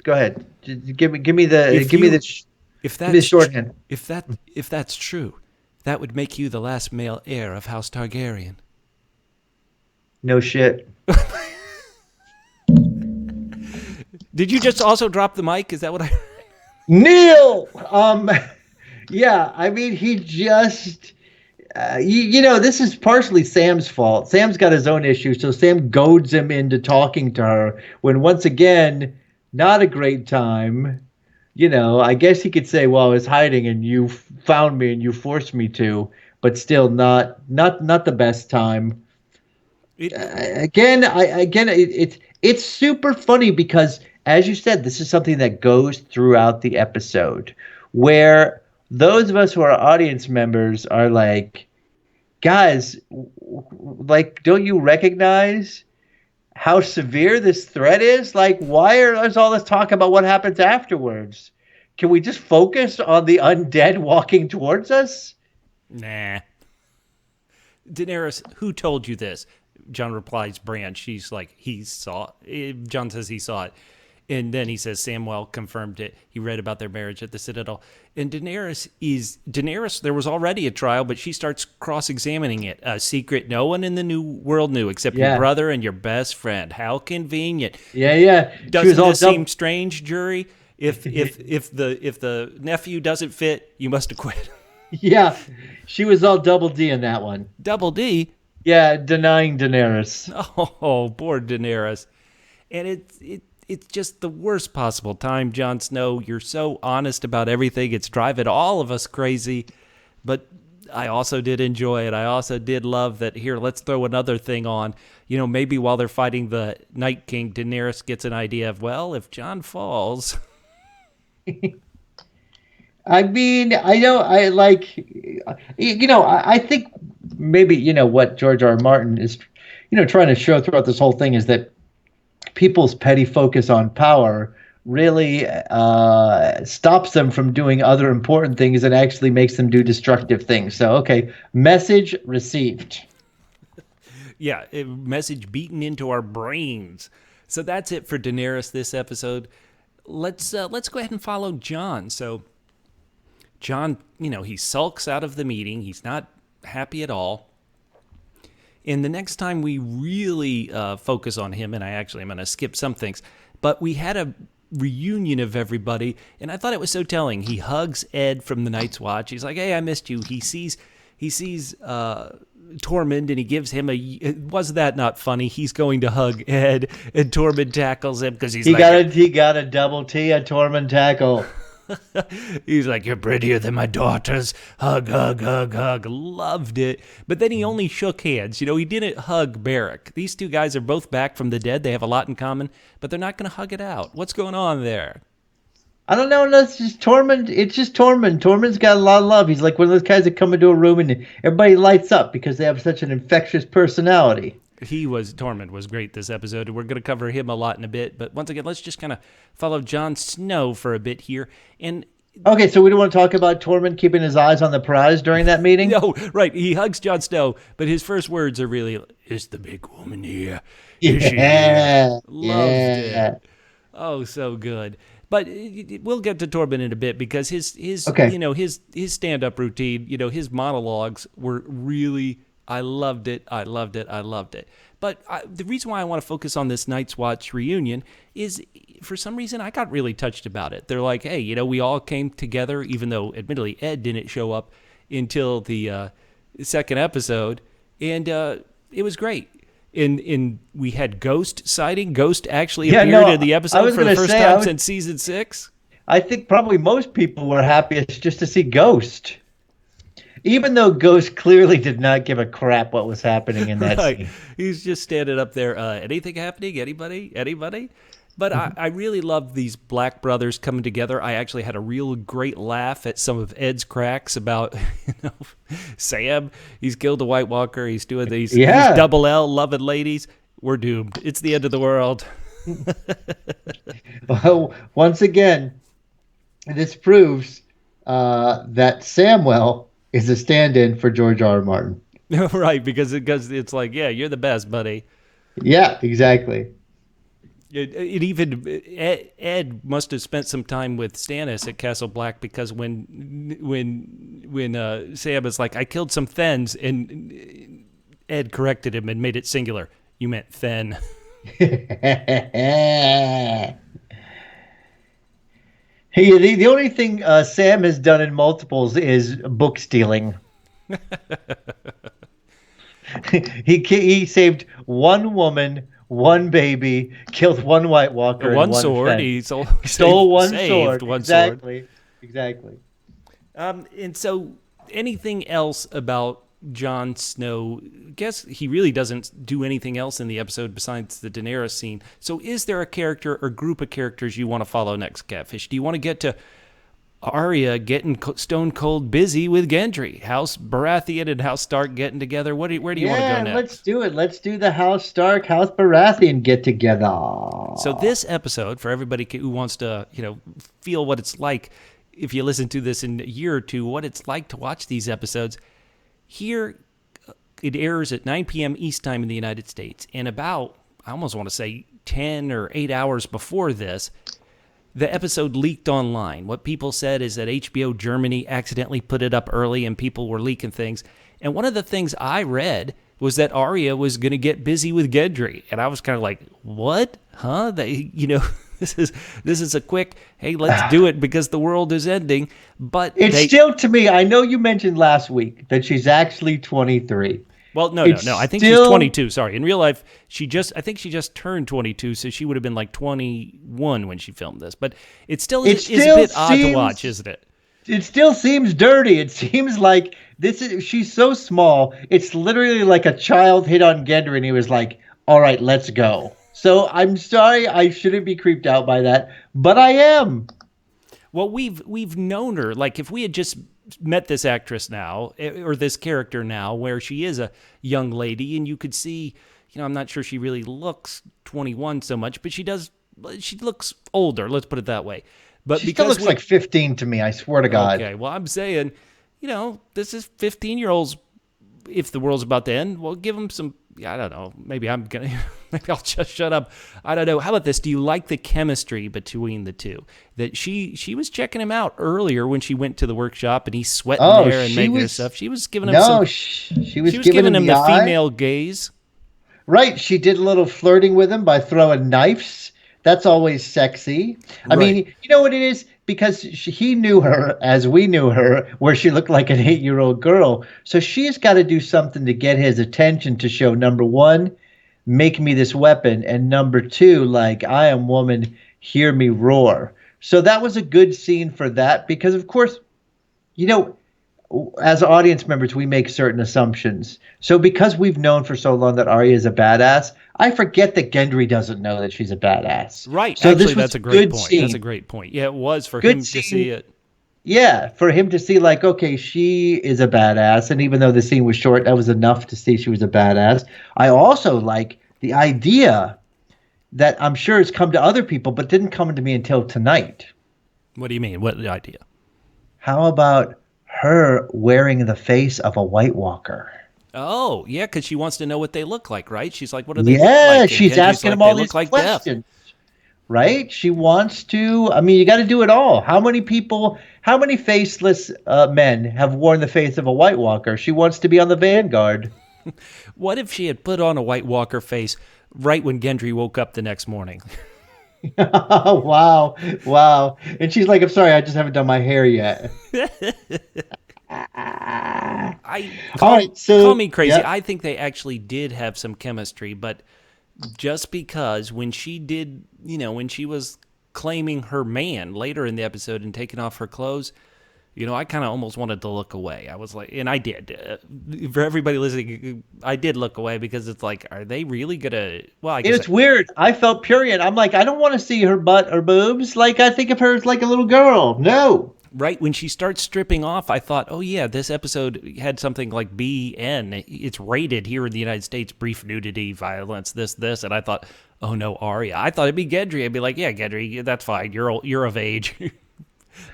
Give me the shorthand. If that's true, that would make you the last male heir of House Targaryen. No shit. Did you just also drop the mic? Is that what I heard? Neil! Yeah, I mean, he just... this is partially Sam's fault. Sam's got his own issues, so Sam goads him into talking to her when, once again, not a great time. I guess he could say, well, I was hiding and you found me and you forced me to, but still not the best time. It's super funny because, as you said, this is something that goes throughout the episode where those of us who are audience members are like, guys, like, don't you recognize how severe this threat is? Like, why is all this talk about what happens afterwards? Can we just focus on the undead walking towards us? Nah. Daenerys, who told you this? Jon replies, Bran. She's like, he saw it. Jon says he saw it. And then he says Samwell confirmed it. He read about their marriage at the Citadel. And Daenerys, there was already a trial, but she starts cross-examining it. A secret no one in the New World knew except your brother and your best friend. How convenient. Yeah. Doesn't this seem strange, jury? If the nephew doesn't fit, you must acquit. Yeah. She was all double D in that one. Double D? Yeah, denying Daenerys. Oh, poor Daenerys. And it's just the worst possible time, Jon Snow. You're so honest about everything. It's driving all of us crazy. But I also did enjoy it. I also did love that, here, let's throw another thing on. Maybe while they're fighting the Night King, Daenerys gets an idea of, well, if Jon falls... I mean, I think maybe, what George R. R. Martin is, trying to show throughout this whole thing is that people's petty focus on power really stops them from doing other important things and actually makes them do destructive things. So, okay, message received. Yeah, message beaten into our brains. So that's it for Daenerys this episode. Let's go ahead and follow Jon. So Jon, he sulks out of the meeting. He's not happy at all. And the next time we really focus on him, and I'm going to skip some things, but we had a reunion of everybody, and I thought it was so telling. He hugs Ed from the Night's Watch. He's like, "Hey, I missed you." He sees Tormund, and he gives him was that not funny? He's going to hug Ed, and Tormund tackles him because he got a double T, a Tormund tackle. He's like, "You're prettier than my daughters." Hug, hug, hug, hug. Loved it. But then he only shook hands. He didn't hug Beric. These two guys are both back from the dead. They have a lot in common, but they're not going to hug it out. What's going on there? I don't know. That's just Tormund. It's just Tormund. Tormund's got a lot of love. He's like one of those guys that come into a room and everybody lights up because they have such an infectious personality. Tormund was great this episode. We're going to cover him a lot in a bit, but once again, let's just kind of follow Jon Snow for a bit here. And okay, so we don't want to talk about Tormund keeping his eyes on the prize during that meeting? No, right. He hugs Jon Snow, but his first words are really, "Is the big woman here? Is she here?" Loved it. Oh, so good. But we'll get to Tormund in a bit because his stand-up routine, his monologues were really, I loved it. But the reason why I want to focus on this Night's Watch reunion is, for some reason, I got really touched about it. They're like, hey, we all came together, even though, admittedly, Ed didn't show up until the second episode, and it was great. We had Ghost sighting. Ghost actually appeared in the episode for the first time since season 6. I think probably most people were happiest just to see Ghost. Even though Ghost clearly did not give a crap what was happening in that scene. He's just standing up there. Anything happening? Anybody? But I really love these black brothers coming together. I actually had a real great laugh at some of Ed's cracks about Sam. He's killed a White Walker. He's doing these double L loving ladies. We're doomed. It's the end of the world. Well, once again, this proves that Samwell is a stand-in for George R. R. Martin. Right, because it's like, yeah, you're the best, buddy. Yeah, exactly. Ed must have spent some time with Stannis at Castle Black, because when Sam is like, "I killed some Thens," and Ed corrected him and made it singular. "You meant Then." Hey, the only thing Sam has done in multiples is book stealing. He saved one woman, one baby, killed one White Walker, and one sword. He stole one sword. Exactly. Exactly. And so, anything else about Jon Snow? I guess he really doesn't do anything else in the episode besides the Daenerys scene. So is there a character or group of characters you want to follow next, Catfish? Do you want to get to Arya getting stone cold busy with Gendry? House Baratheon and House Stark getting together? Where do you want to go next? Let's do it. Let's do the House Stark, House Baratheon get together. So this episode, for everybody who wants to, feel what it's like, if you listen to this in a year or two, what it's like to watch these episodes. Here, it airs at 9 p.m. East Time in the United States. And about, I almost want to say 10 or 8 hours before this, the episode leaked online. What people said is that HBO Germany accidentally put it up early and people were leaking things. And one of the things I read was that Arya was going to get busy with Gendry. And I was kind of like, what? Huh? This is a quick, hey, let's do it because the world is ending. But it's still, to me, I know you mentioned last week that she's actually 23. Well, no. I think she's 22. Sorry. In real life, I think she just turned 22, so she would have been like 21 when she filmed this. But it still is a bit odd to watch, isn't it? It still seems dirty. It seems like she's so small. It's literally like a child hit on Gendry and he was like, all right, let's go. So I'm sorry, I shouldn't be creeped out by that, but I am. Well, we've known her. Like, if we had just met this actress now, or this character now, where she is a young lady, and you could see, I'm not sure she really looks 21 so much, but she does. She looks older. Let's put it that way. But she still looks like 15 to me. I swear to God. Okay. Well, I'm saying, this is 15-year-olds. If the world's about to end, well, give them some. I don't know. Maybe I'll just shut up. I don't know. How about this? Do you like the chemistry between the two? That she was checking him out earlier when she went to the workshop, and he's sweating there and making her stuff. She was giving him she was giving him the female gaze. Right. She did a little flirting with him by throwing knives. That's always sexy. I mean, you know what it is? Because he knew her as we knew her, where she looked like an 8-year-old girl. So she's got to do something to get his attention to show, number one, make me this weapon. And number two, like, I am woman, hear me roar. So that was a good scene for that because, of course, as audience members, we make certain assumptions. So because we've known for so long that Arya is a badass, I forget that Gendry doesn't know that she's a badass. Right. So actually, that's a great point. Scene. That's a great point. Yeah, it was for him to see it. Yeah, for him to see, like, okay, she is a badass. And even though the scene was short, that was enough to see she was a badass. I also like the idea that I'm sure has come to other people, but didn't come to me until tonight. What do you mean? What idea? How about her wearing the face of a White Walker? Oh, yeah, because she wants to know what they look like, right? She's like, what do they look like? Yeah, she's asking him all these like questions, right? She wants to, I mean, you got to do it all. How many faceless men have worn the face of a White Walker? She wants to be on the vanguard. What if she had put on a White Walker face right when Gendry woke up the next morning? Wow. And she's like, I'm sorry, I just haven't done my hair yet. Call me crazy. Yep. I think they actually did have some chemistry, but just because when she did, when she was claiming her man later in the episode and taking off her clothes, I kind of almost wanted to look away. I was like, and I did. For everybody listening, I did look away because it's like, are they really gonna? Well, I guess it's weird. I felt prurient. I'm like, I don't want to see her butt or boobs. Like, I think of her as like a little girl. No. Right when she starts stripping off, I thought, oh yeah, this episode had something like BN. It's rated here in the United States, brief nudity, violence, this, and I thought, oh no, Arya. I thought it'd be Gendry. I'd be like, yeah, Gendry, that's fine. You're of age.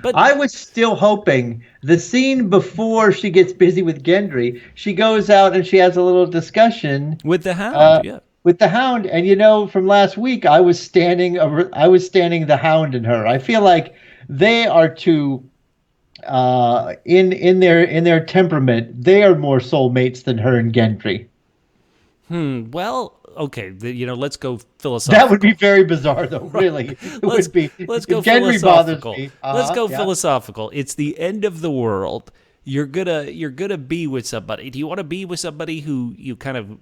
But I was still hoping the scene before she gets busy with Gendry, she goes out and she has a little discussion with the Hound. Yeah. With the Hound, and from last week, I was standing the Hound in her. I feel like they are too in their temperament. They are more soulmates than her and Gendry. Well, okay. Let's go philosophical. That would be very bizarre, though. Really, let's go Gendry philosophical. Bothers me. Let's go philosophical. It's the end of the world. You're gonna be with somebody. Do you want to be with somebody who you kind of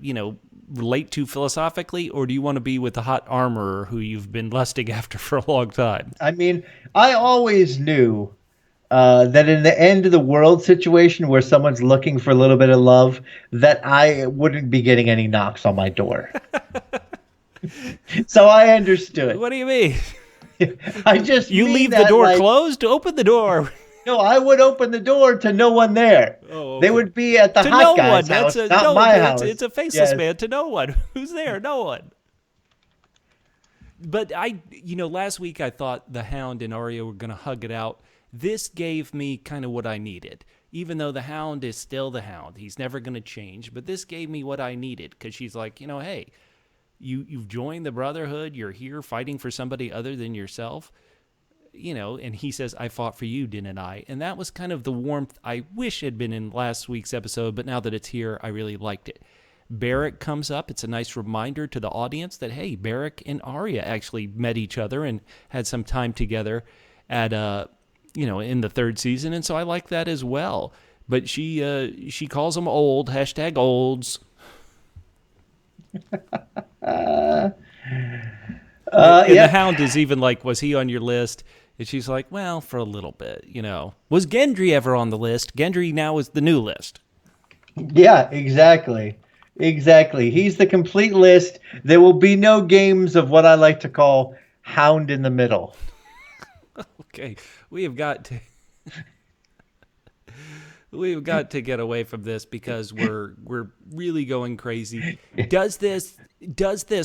relate to philosophically, or do you want to be with the hot armorer who you've been lusting after for a long time? I mean, I always knew that in the end of the world situation where someone's looking for a little bit of love, that I wouldn't be getting any knocks on my door. So I understood. What do you mean? You leave the door closed to open the door. No, I would open the door to no one there. Oh, okay. They would be at the hot guy's house, not my house. It's a faceless man to no one. Who's there? No one. But last week I thought the Hound and Arya were going to hug it out. This gave me kind of what I needed. Even though the Hound is still the Hound, he's never going to change. But this gave me what I needed because she's like, hey, you've joined the Brotherhood. You're here fighting for somebody other than yourself. And he says, I fought for you, didn't I? And that was kind of the warmth I wish had been in last week's episode, but now that it's here, I really liked it. Beric comes up. It's a nice reminder to the audience that, hey, Beric and Arya actually met each other and had some time together at, in the third season, and so I like that as well. But she calls them old, #olds. The Hound is even like, was he on your list? And she's like, well, for a little bit, Was Gendry ever on the list? Gendry now is the new list. Yeah, exactly. He's the complete list. There will be no games of what I like to call Hound in the middle. Okay, we have got to we've got to get away from this because we're really going crazy. Does this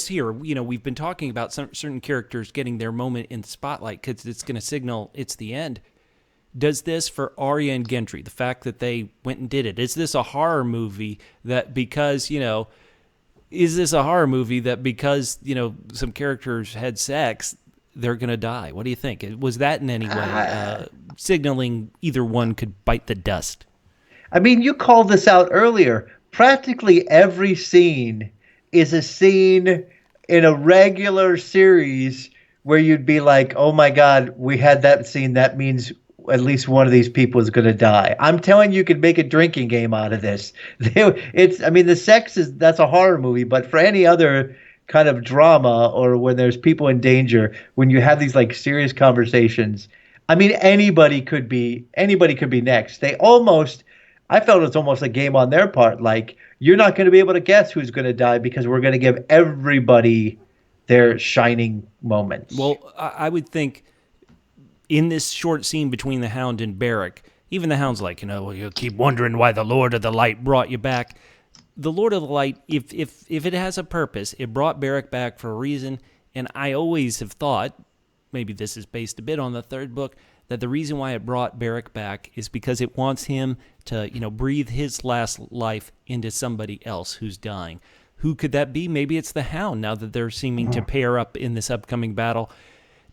here? You know, we've been talking about certain characters getting their moment in the spotlight because it's going to signal it's the end. Does this for Arya and Gendry, the fact that they went and did it? Is this a horror movie that because, you know, some characters had sex, they're going to die? What do you think? Was that in any way signaling either one could bite the dust? I mean, you called this out earlier. Practically every scene is a scene in a regular series where you'd be like, oh my God, we had that scene. That means at least one of these people is going to die. I'm telling you, could make a drinking game out of this. The sex that's a horror movie, but for any other kind of drama or when there's people in danger, when you have these like serious conversations, I mean, anybody could be next. I felt it's almost a game on their part. Like, you're not going to be able to guess who's going to die because we're going to give everybody their shining moments. Well, I would think in this short scene between the Hound and Beric, even the Hound's like, you keep wondering why the Lord of the Light brought you back. The Lord of the Light, if it has a purpose, it brought Beric back for a reason. And I always have thought, maybe this is based a bit on the third book, that the reason why it brought Beric back is because it wants him to, breathe his last life into somebody else who's dying. Who could that be? Maybe it's the Hound, now that they're seeming to pair up in this upcoming battle.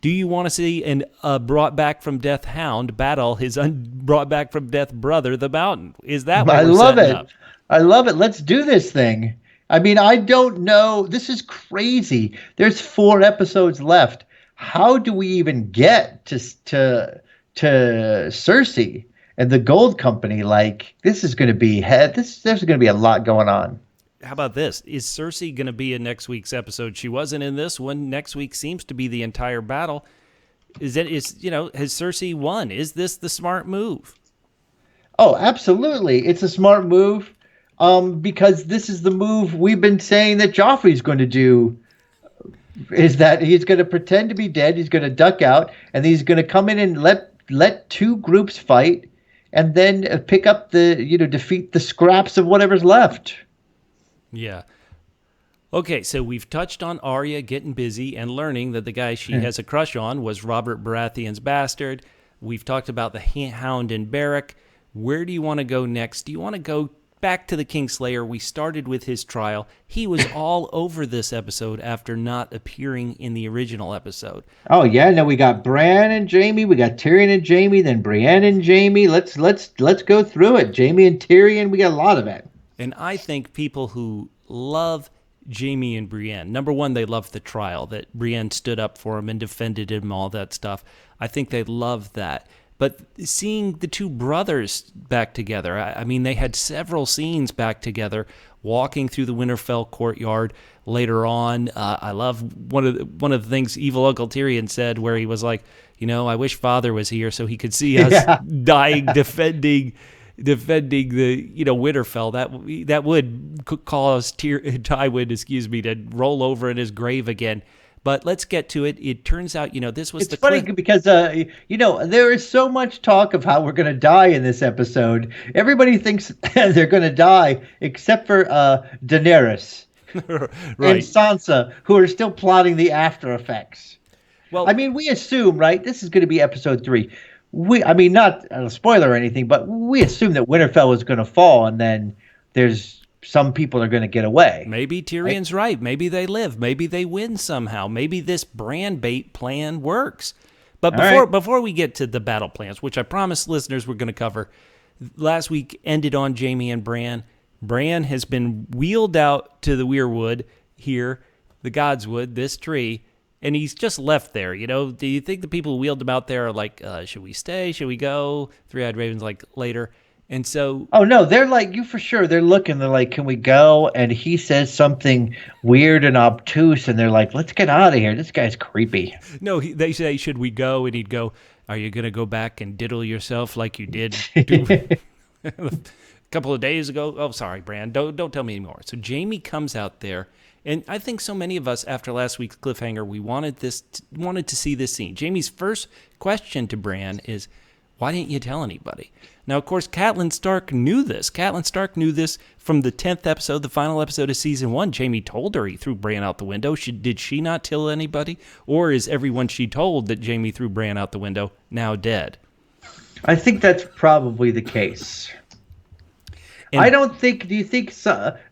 Do you want to see a brought back from death Hound battle his brought back from death brother, the Mountain? Is that what we're setting up? I love it. Let's do this thing. I mean, I don't know. This is crazy. There's 4 episodes left. How do we even get to Cersei and the Gold Company? Like, this is going to be there's going to be a lot going on. How about this? Is Cersei going to be in next week's episode? She wasn't in this one. Next week seems to be the entire battle. Has Cersei won? Is this the smart move? Oh, absolutely. It's a smart move because this is the move we've been saying that Joffrey's going to do, is that he's going to pretend to be dead. He's going to duck out, and he's going to come in and let 2 groups fight and then pick up defeat the scraps of whatever's left. Yeah. Okay, so we've touched on Arya getting busy and learning that the guy she has a crush on was Robert Baratheon's bastard. We've talked about the Hound and Beric. Where do you want to go next? Do you want to go back to the Kingslayer? We started with his trial. He was all over this episode after not appearing in the original episode. Oh yeah, now we got Bran and Jaime, we got Tyrion and Jaime, then Brienne and Jaime. Let's go through it. Jaime and Tyrion, we got a lot of it. And I think people who love Jaime and Brienne, number one, they love the trial, that Brienne stood up for him and defended him, all that stuff. I think they love that. But seeing the 2 brothers back together, I mean, they had several scenes back together, walking through the Winterfell courtyard later on. I love one of the things evil Uncle Tyrion said, where he was like, I wish Father was here so he could see us dying defending the Winterfell. That would cause Tywin, to roll over in his grave again. But let's get to it. It turns out, this was it's funny because, there is so much talk of how we're going to die in this episode. Everybody thinks they're going to die except for Daenerys right. and Sansa, who are still plotting the after effects. Well, I mean, we assume, right, this is going to be episode 3. Not a spoiler or anything, but we assume that Winterfell is going to fall, and then there's some people are going to get away. Maybe Tyrion's right. Maybe they live. Maybe they win somehow. Maybe this Bran bait plan works. But before we get to the battle plans, which I promised listeners we're going to cover, last week ended on Jaime and Bran. Bran has been wheeled out to the Weirwood here, the Godswood, this tree, and he's just left there. Do you think the people who wheeled him out there are like, should we stay? Should we go? Three-Eyed Raven's like, later. And so... Oh, no, they're like, you for sure. They're looking. They're like, can we go? And he says something weird and obtuse, and they're like, let's get out of here. This guy's creepy. No, they say, should we go? And he'd go, are you going to go back and diddle yourself like you did a couple of days ago? Oh, sorry, Bran. Don't tell me anymore. So Jaime comes out there, And I think so many of us, after last week's cliffhanger, we wanted to see this scene. Jaime's first question to Bran is, why didn't you tell anybody? Now, of course, Catelyn Stark knew this. Catelyn Stark knew this from the 10th episode, the final episode of season 1. Jaime told her he threw Bran out the window. Did she not tell anybody? Or is everyone she told that Jaime threw Bran out the window now dead? I think that's probably the case. And I don't think, do you think,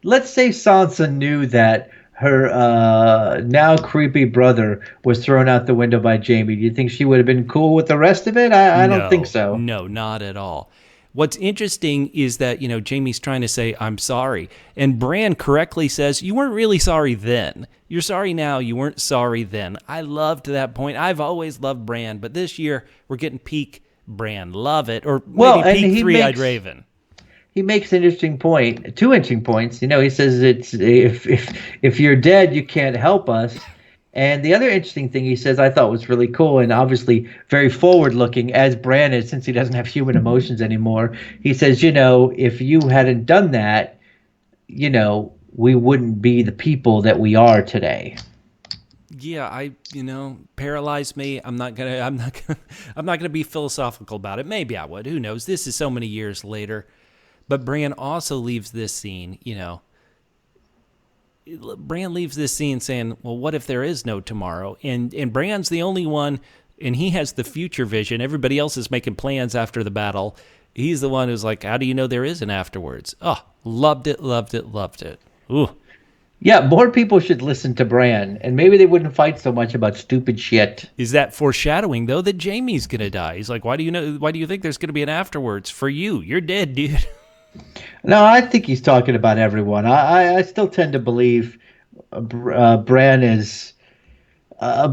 let's say Sansa knew that her now creepy brother was thrown out the window by Jaime. Do you think she would have been cool with the rest of it? I don't think so. No, not at all. What's interesting is that, Jaime's trying to say, I'm sorry. And Bran correctly says, you weren't really sorry then. You're sorry now. You weren't sorry then. I loved that point. I've always loved Bran, but this year we're getting peak Bran. Love it. Or maybe peak Three-Eyed Raven. He makes an interesting point, 2 interesting points. He says it's if you're dead, you can't help us. And the other interesting thing he says I thought was really cool and obviously very forward-looking, as Bran is, since he doesn't have human emotions anymore. He says, if you hadn't done that, we wouldn't be the people that we are today. Yeah, paralyze me. I'm not gonna be philosophical about it. Maybe I would. Who knows? This is so many years later. But Bran also leaves this scene, Bran leaves this scene saying, well, what if there is no tomorrow? And Bran's the only one, and he has the future vision. Everybody else is making plans after the battle. He's the one who's like, how do you know there is an afterwards? Oh, loved it, loved it, loved it. Ooh. Yeah, more people should listen to Bran, and maybe they wouldn't fight so much about stupid shit. Is that foreshadowing, though, that Jaime's going to die? He's like, why do you think there's going to be an afterwards? For you. You're dead, dude. No, I think he's talking about everyone. I still tend to believe Bran is,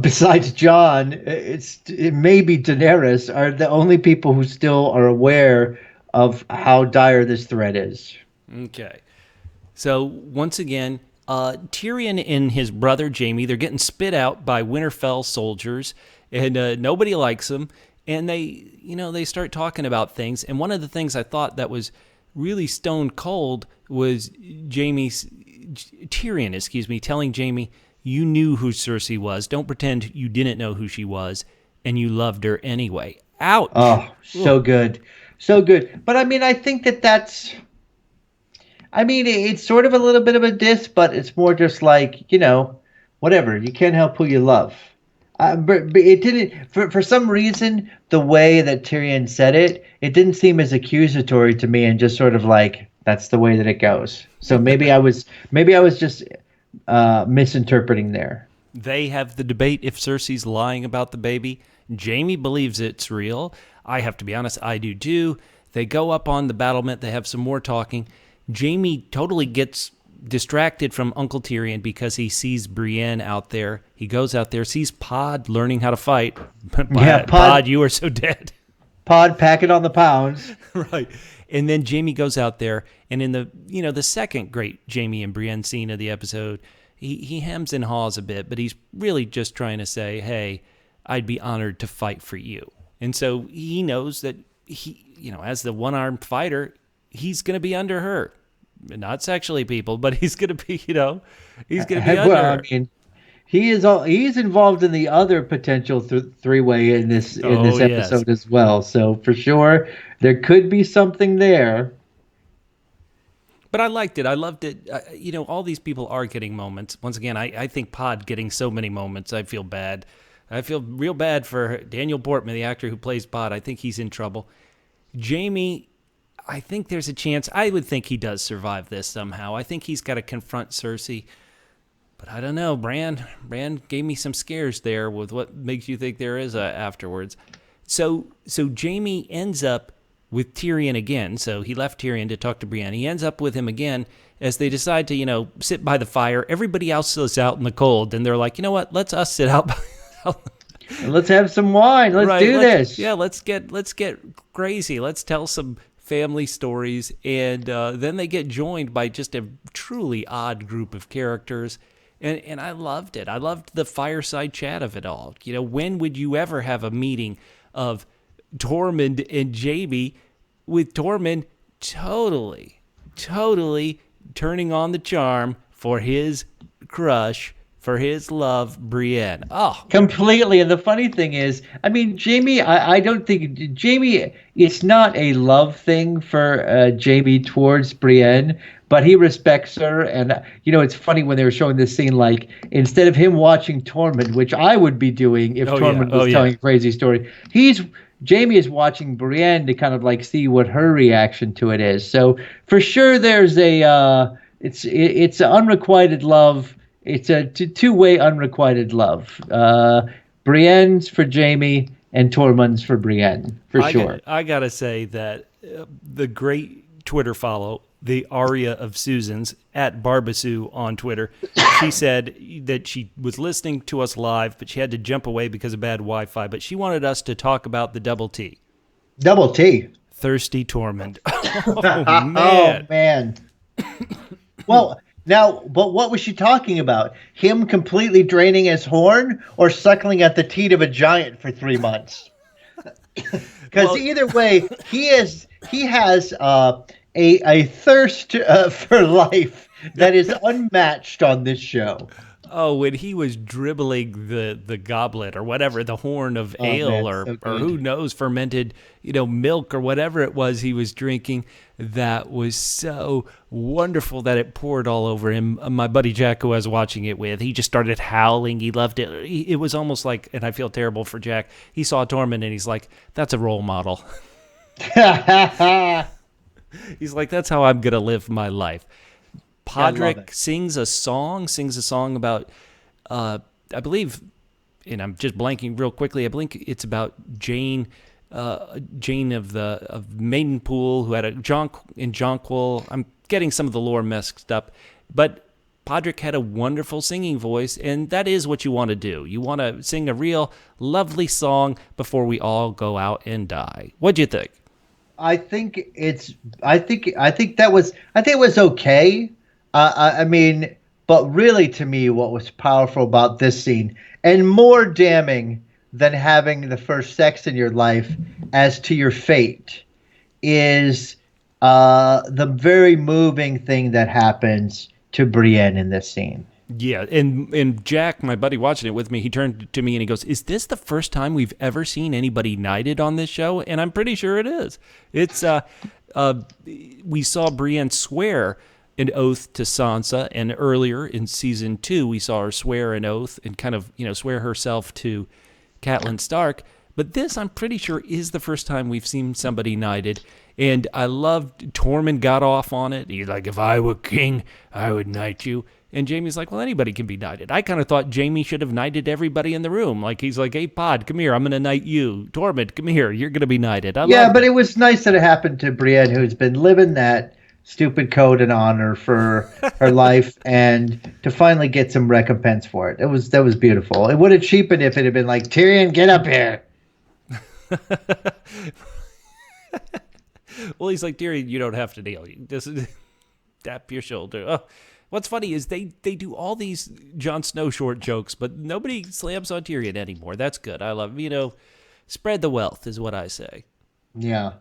besides Jon, it may be Daenerys, are the only people who still are aware of how dire this threat is. Okay. So, once again, Tyrion and his brother Jaime, they're getting spit out by Winterfell soldiers, and nobody likes them. And they start talking about things. And one of the things I thought that was really stone cold was Tyrion, telling Jaime, you knew who Cersei was. Don't pretend you didn't know who she was, and you loved her anyway. Ouch. Oh, so good. So good. But I think that's, it's sort of a little bit of a diss, but it's more just like, whatever. You can't help who you love. But it didn't, for some reason, the way that Tyrion said it, it didn't seem as accusatory to me and just sort of like, that's the way that it goes. So maybe I was just misinterpreting there. They have the debate if Cersei's lying about the baby. Jaime believes it's real. I have to be honest, I do too. They go up on the battlement. They have some more talking. Jaime totally gets distracted from Uncle Tyrion because he sees Brienne out there. He goes out there, sees Pod learning how to fight. Pod, you are so dead. Pod packing on the pounds. Right. And then Jaime goes out there, and in the second great Jaime and Brienne scene of the episode, he hems and haws a bit, but he's really just trying to say, hey, I'd be honored to fight for you. And so he knows that he, as the one-armed fighter, he's going to be under her. Not sexually, people, but he's going to be, he's going to be under her. He's involved in the other potential three-way in this episode as well. So for sure, there could be something there. But I liked it. I loved it. All these people are getting moments. Once again, I think Pod getting so many moments, I feel bad. I feel real bad for Daniel Portman, the actor who plays Pod. I think he's in trouble. Jaime, I think there's a chance. I would think he does survive this somehow. I think he's got to confront Cersei. But I don't know. Bran gave me some scares there with what makes you think there is afterwards. So Jaime ends up with Tyrion again. So he left Tyrion to talk to Brienne. He ends up with him again as they decide to, sit by the fire. Everybody else is out in the cold. And they're like, you know what? Let's us sit out by Let's have some wine. Let's do this. Yeah, let's get crazy. Let's tell some family stories. And then they get joined by just a truly odd group of characters. And I loved it. I loved the fireside chat of it all. When would you ever have a meeting of Tormund and Jaime with Tormund totally turning on the charm for his crush for his love, Brienne. Oh, completely. And the funny thing is, I mean, Jamie, I don't think Jamie, it's not a love thing for Jamie towards Brienne, but he respects her. And, it's funny when they were showing this scene, like, instead of him watching Tormund, which I would be doing if Tormund was telling a crazy story, Jamie is watching Brienne to kind of like see what her reaction to it is. So for sure, there's it's an unrequited love. It's a two-way unrequited love. Brienne's for Jamie and Tormund's for Brienne, for sure. I gotta say that the great Twitter follow, the Arya of Susans at Barbasue on Twitter, she said that she was listening to us live, but she had to jump away because of bad Wi-Fi. But she wanted us to talk about the double T. Double T. Thirsty Tormund. Oh, man. Oh, man. Well, now, but what was she talking about? Him completely draining his horn or suckling at the teat of a giant for 3 months? Because either way, he has a thirst for life that is unmatched on this show. Oh, when he was dribbling the goblet or whatever, the horn of ale or who knows, fermented, milk or whatever it was he was drinking, that was so wonderful that it poured all over him. My buddy Jack, who I was watching it with, he just started howling. He loved it. It was almost like, and I feel terrible for Jack, he saw Tormund and he's like, that's a role model. He's like, that's how I'm going to live my life. Podrick sings a song about, I believe, and I'm just blanking real quickly, I believe it's about Jane of Maidenpool, who had a Jonquil. I'm getting some of the lore messed up, but Podrick had a wonderful singing voice, and that is what you want to do. You want to sing a real lovely song before we all go out and die. What'd you think? I think it was okay. I mean, but really to me, what was powerful about this scene, and more damning than having the first sex in your life as to your fate, is the very moving thing that happens to Brienne in this scene. Yeah, and Jack, my buddy watching it with me, he turned to me and he goes, is this the first time we've ever seen anybody knighted on this show? And I'm pretty sure it is. It's we saw Brienne swear an oath to Sansa, and earlier in season 2 we saw her swear an oath and kind of swear herself to Catelyn Stark. But this, I'm pretty sure, is the first time we've seen somebody knighted, and I loved Tormund got off on it. He's like, if I were king, I would knight you. And Jamie's like, well, anybody can be knighted. I kind of thought Jamie should have knighted everybody in the room. Like, he's like, hey, Pod, come here. I'm going to knight you. Tormund, come here. You're going to be knighted. It was nice that it happened to Brienne, who's been living that stupid code and honor for her life, and to finally get some recompense for it. That was beautiful. It would have cheapened if it had been like, Tyrion, get up here. Well, he's like, Tyrion, you don't have to kneel. Just tap your shoulder. Oh, what's funny is they do all these Jon Snow short jokes, but nobody slams on Tyrion anymore. That's good. I love, spread the wealth is what I say. Yeah.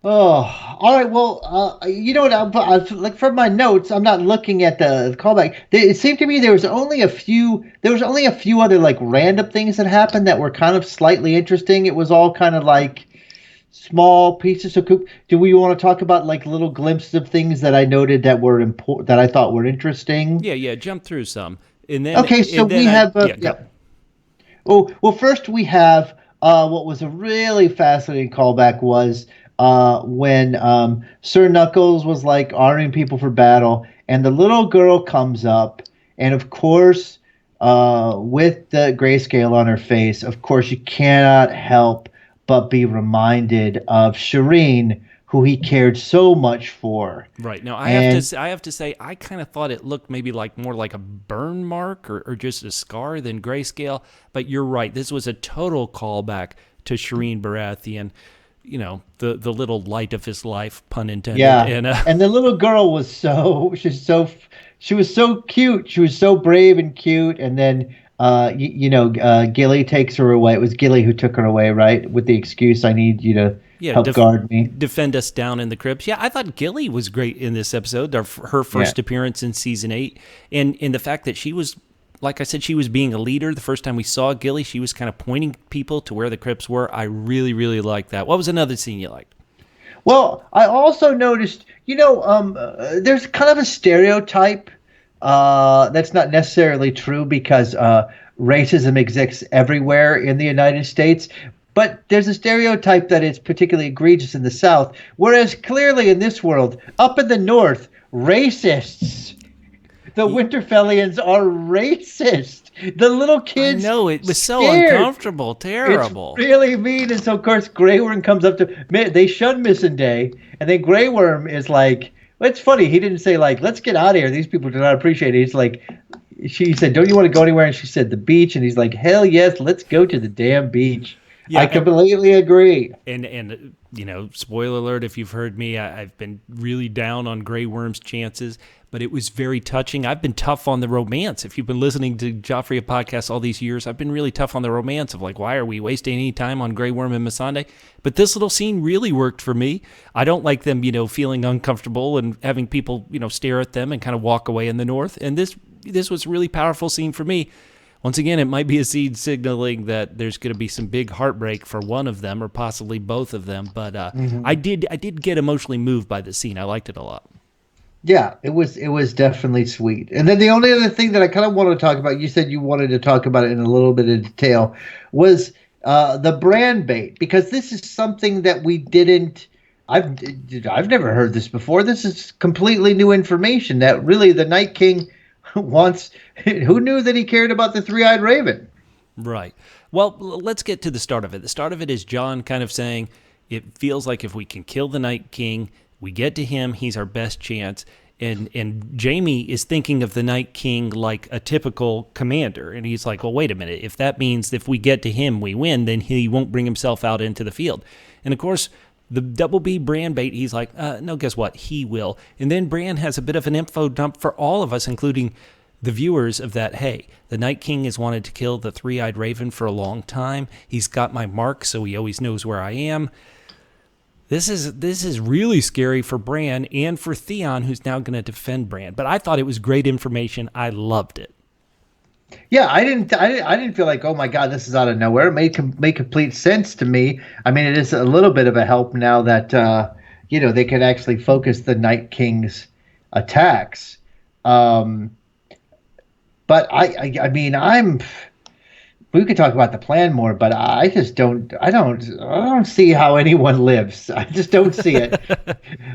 Oh, all right. Well, you know what? Like from my notes, I'm not looking at the callback. It seemed to me there was only a few other like random things that happened that were kind of slightly interesting. It was all kind of like small pieces. So, do we want to talk about like little glimpses of things that I noted that were important, that I thought were interesting? Yeah. Jump through some, and then okay. So we have. Oh well, first we have what was a really fascinating callback was. When Sir Knuckles was like arming people for battle, and the little girl comes up, and of course, with the grayscale on her face, of course, you cannot help but be reminded of Shireen, who he cared so much for. Right. Now, I have to say, I kind of thought it looked maybe like more like a burn mark or just a scar than grayscale. But you're right. This was a total callback to Shireen Baratheon. The little light of his life, pun intended. Yeah, and the little girl was she was so cute. She was so brave and cute. And then Gilly takes her away. It was Gilly who took her away, right? With the excuse, I need you to help guard me. Defend us down in the crypts. Yeah, I thought Gilly was great in this episode, her first appearance in season 8. And the fact that she was, like I said, she was being a leader. The first time we saw Gilly, she was kind of pointing people to where the crypts were. I really, really liked that. What was another scene you liked? Well, I also noticed, there's kind of a stereotype that's not necessarily true because racism exists everywhere in the United States. But there's a stereotype that it's particularly egregious in the South, whereas clearly in this world, up in the North, racists, the Winterfellians are racist. The little kids. No, it was so uncomfortable, terrible. It's really mean. And so, of course, Grey Worm comes up to. They shun Missandei, and then Grey Worm is like, well, it's funny. He didn't say, like, let's get out of here. These people do not appreciate it. He's like, she said, don't you want to go anywhere? And she said, the beach. And he's like, hell yes, let's go to the damn beach. Yeah, I completely agree. And spoiler alert, if you've heard me, I've been really down on Grey Worm's chances, but it was very touching. I've been tough on the romance. If you've been listening to Joffrey podcasts all these years, I've been really tough on the romance of like, why are we wasting any time on Grey Worm and Missandei? But this little scene really worked for me. I don't like them, feeling uncomfortable and having people, stare at them and kind of walk away in the North. And this was a really powerful scene for me. Once again, it might be a seed signaling that there's going to be some big heartbreak for one of them or possibly both of them. But I did get emotionally moved by the scene. I liked it a lot. Yeah, it was definitely sweet. And then the only other thing that I kind of wanted to talk about, you said you wanted to talk about it in a little bit of detail, was the Bran bait, because this is something that we didn't. I've never heard this before. This is completely new information that really the Night King wants. Who knew that he cared about the three-eyed raven? Right. Well, let's get to the start of it. The start of it is Jon kind of saying, it feels like if we can kill the Night King, we get to him, he's our best chance. And Jaime is thinking of the Night King like a typical commander. And he's like, well, wait a minute. If that means if we get to him, we win, then he won't bring himself out into the field. And of course, the double B Bran bait, he's like, no, guess what? He will. And then Bran has a bit of an info dump for all of us, including the viewers, of that, hey, the Night King has wanted to kill the three-eyed raven for a long time. He's got my mark, so he always knows where I am. This is really scary for Bran and for Theon, who's now going to defend Bran. But I thought it was great information. I loved it. Yeah, I didn't feel like, oh my God, this is out of nowhere. It made complete sense to me. I mean, it is a little bit of a help now that they can actually focus the Night King's attacks. But I mean, we could talk about the plan more, but I don't see how anyone lives. I just don't see it.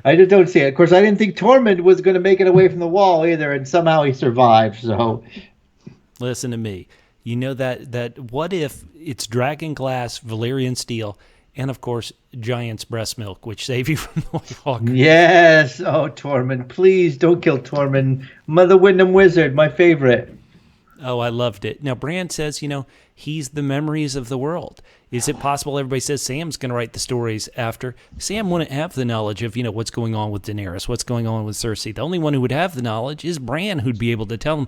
I just don't see it. Of course, I didn't think Tormund was going to make it away from the wall either, and somehow he survived. So, listen to me. You know that what if it's dragon glass, Valyrian steel, and of course giant's breast milk, which save you from the White Walker. Yes. Oh, Tormund, please don't kill Tormund. Mother Wyndham Wizard, my favorite. Oh, I loved it. Now, Bran says, he's the memories of the world. Is it possible everybody says Sam's going to write the stories after? Sam wouldn't have the knowledge of, what's going on with Daenerys, what's going on with Cersei. The only one who would have the knowledge is Bran, who'd be able to tell him.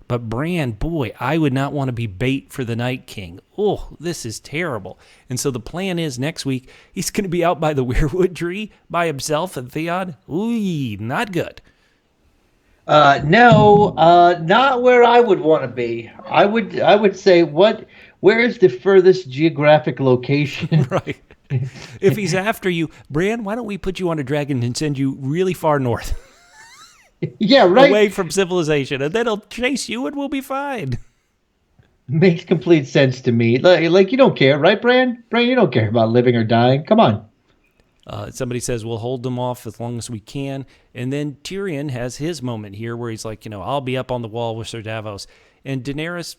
But Bran, boy, I would not want to be bait for the Night King. Oh, this is terrible. And so the plan is next week, he's going to be out by the weirwood tree by himself and Theon. Ooh, not good. No, not where I would want to be. I would say, where is the furthest geographic location? Right. If he's after you, Bran, why don't we put you on a dragon and send you really far north? Yeah, right. Away from civilization, and then he'll chase you and we'll be fine. Makes complete sense to me. Like you don't care, right, Bran? Bran, you don't care about living or dying. Come on. Somebody says we'll hold them off as long as we can. And then Tyrion has his moment here where he's like, I'll be up on the wall with Sir Davos. And Daenerys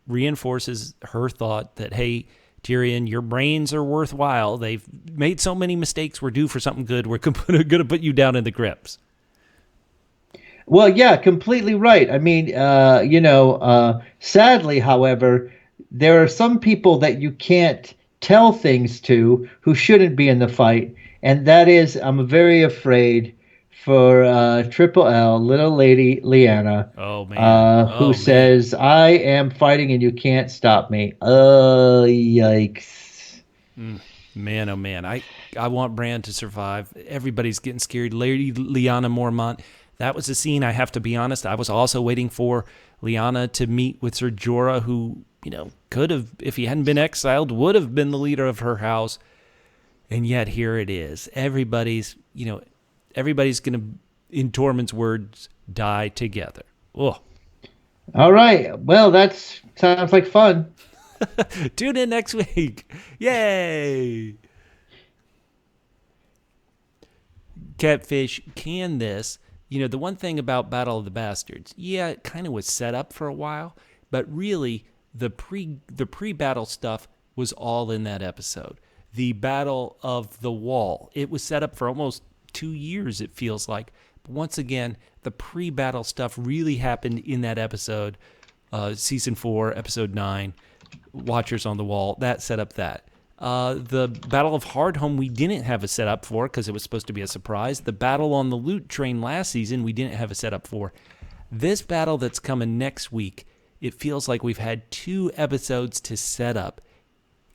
reinforces her thought that, hey, Tyrion, your brains are worthwhile. They've made so many mistakes. We're due for something good. We're going to put you down in the crypts. Well, yeah, completely right. I mean, sadly, however, there are some people that you can't tell things to who shouldn't be in the fight. And that is, I'm very afraid for Triple L, little lady Lyanna. Oh man. Who says, "I am fighting and you can't stop me." Yikes. Man, oh man. I want Bran to survive. Everybody's getting scared. Lady Lyanna Mormont. That was a scene, I have to be honest. I was also waiting for Lyanna to meet with Ser Jorah, who, could have, if he hadn't been exiled, would have been the leader of her house. And yet here it is. Everybody's going to, in Tormund's words, die together. Oh. All right. Well, that sounds like fun. Tune in next week. Yay. Catfish, can this... the one thing about Battle of the Bastards, it kind of was set up for a while, but really the pre-battle stuff was all in that episode. The Battle of the Wall, it was set up for almost 2 years, it feels like. But once again, the pre-battle stuff really happened in that episode, Season 4, Episode 9, Watchers on the Wall. That set up that. The Battle of Hardhome we didn't have a setup for because it was supposed to be a surprise. The battle on the loot train last season we didn't have a setup for. This battle that's coming next week, it feels like we've had 2 episodes to set up.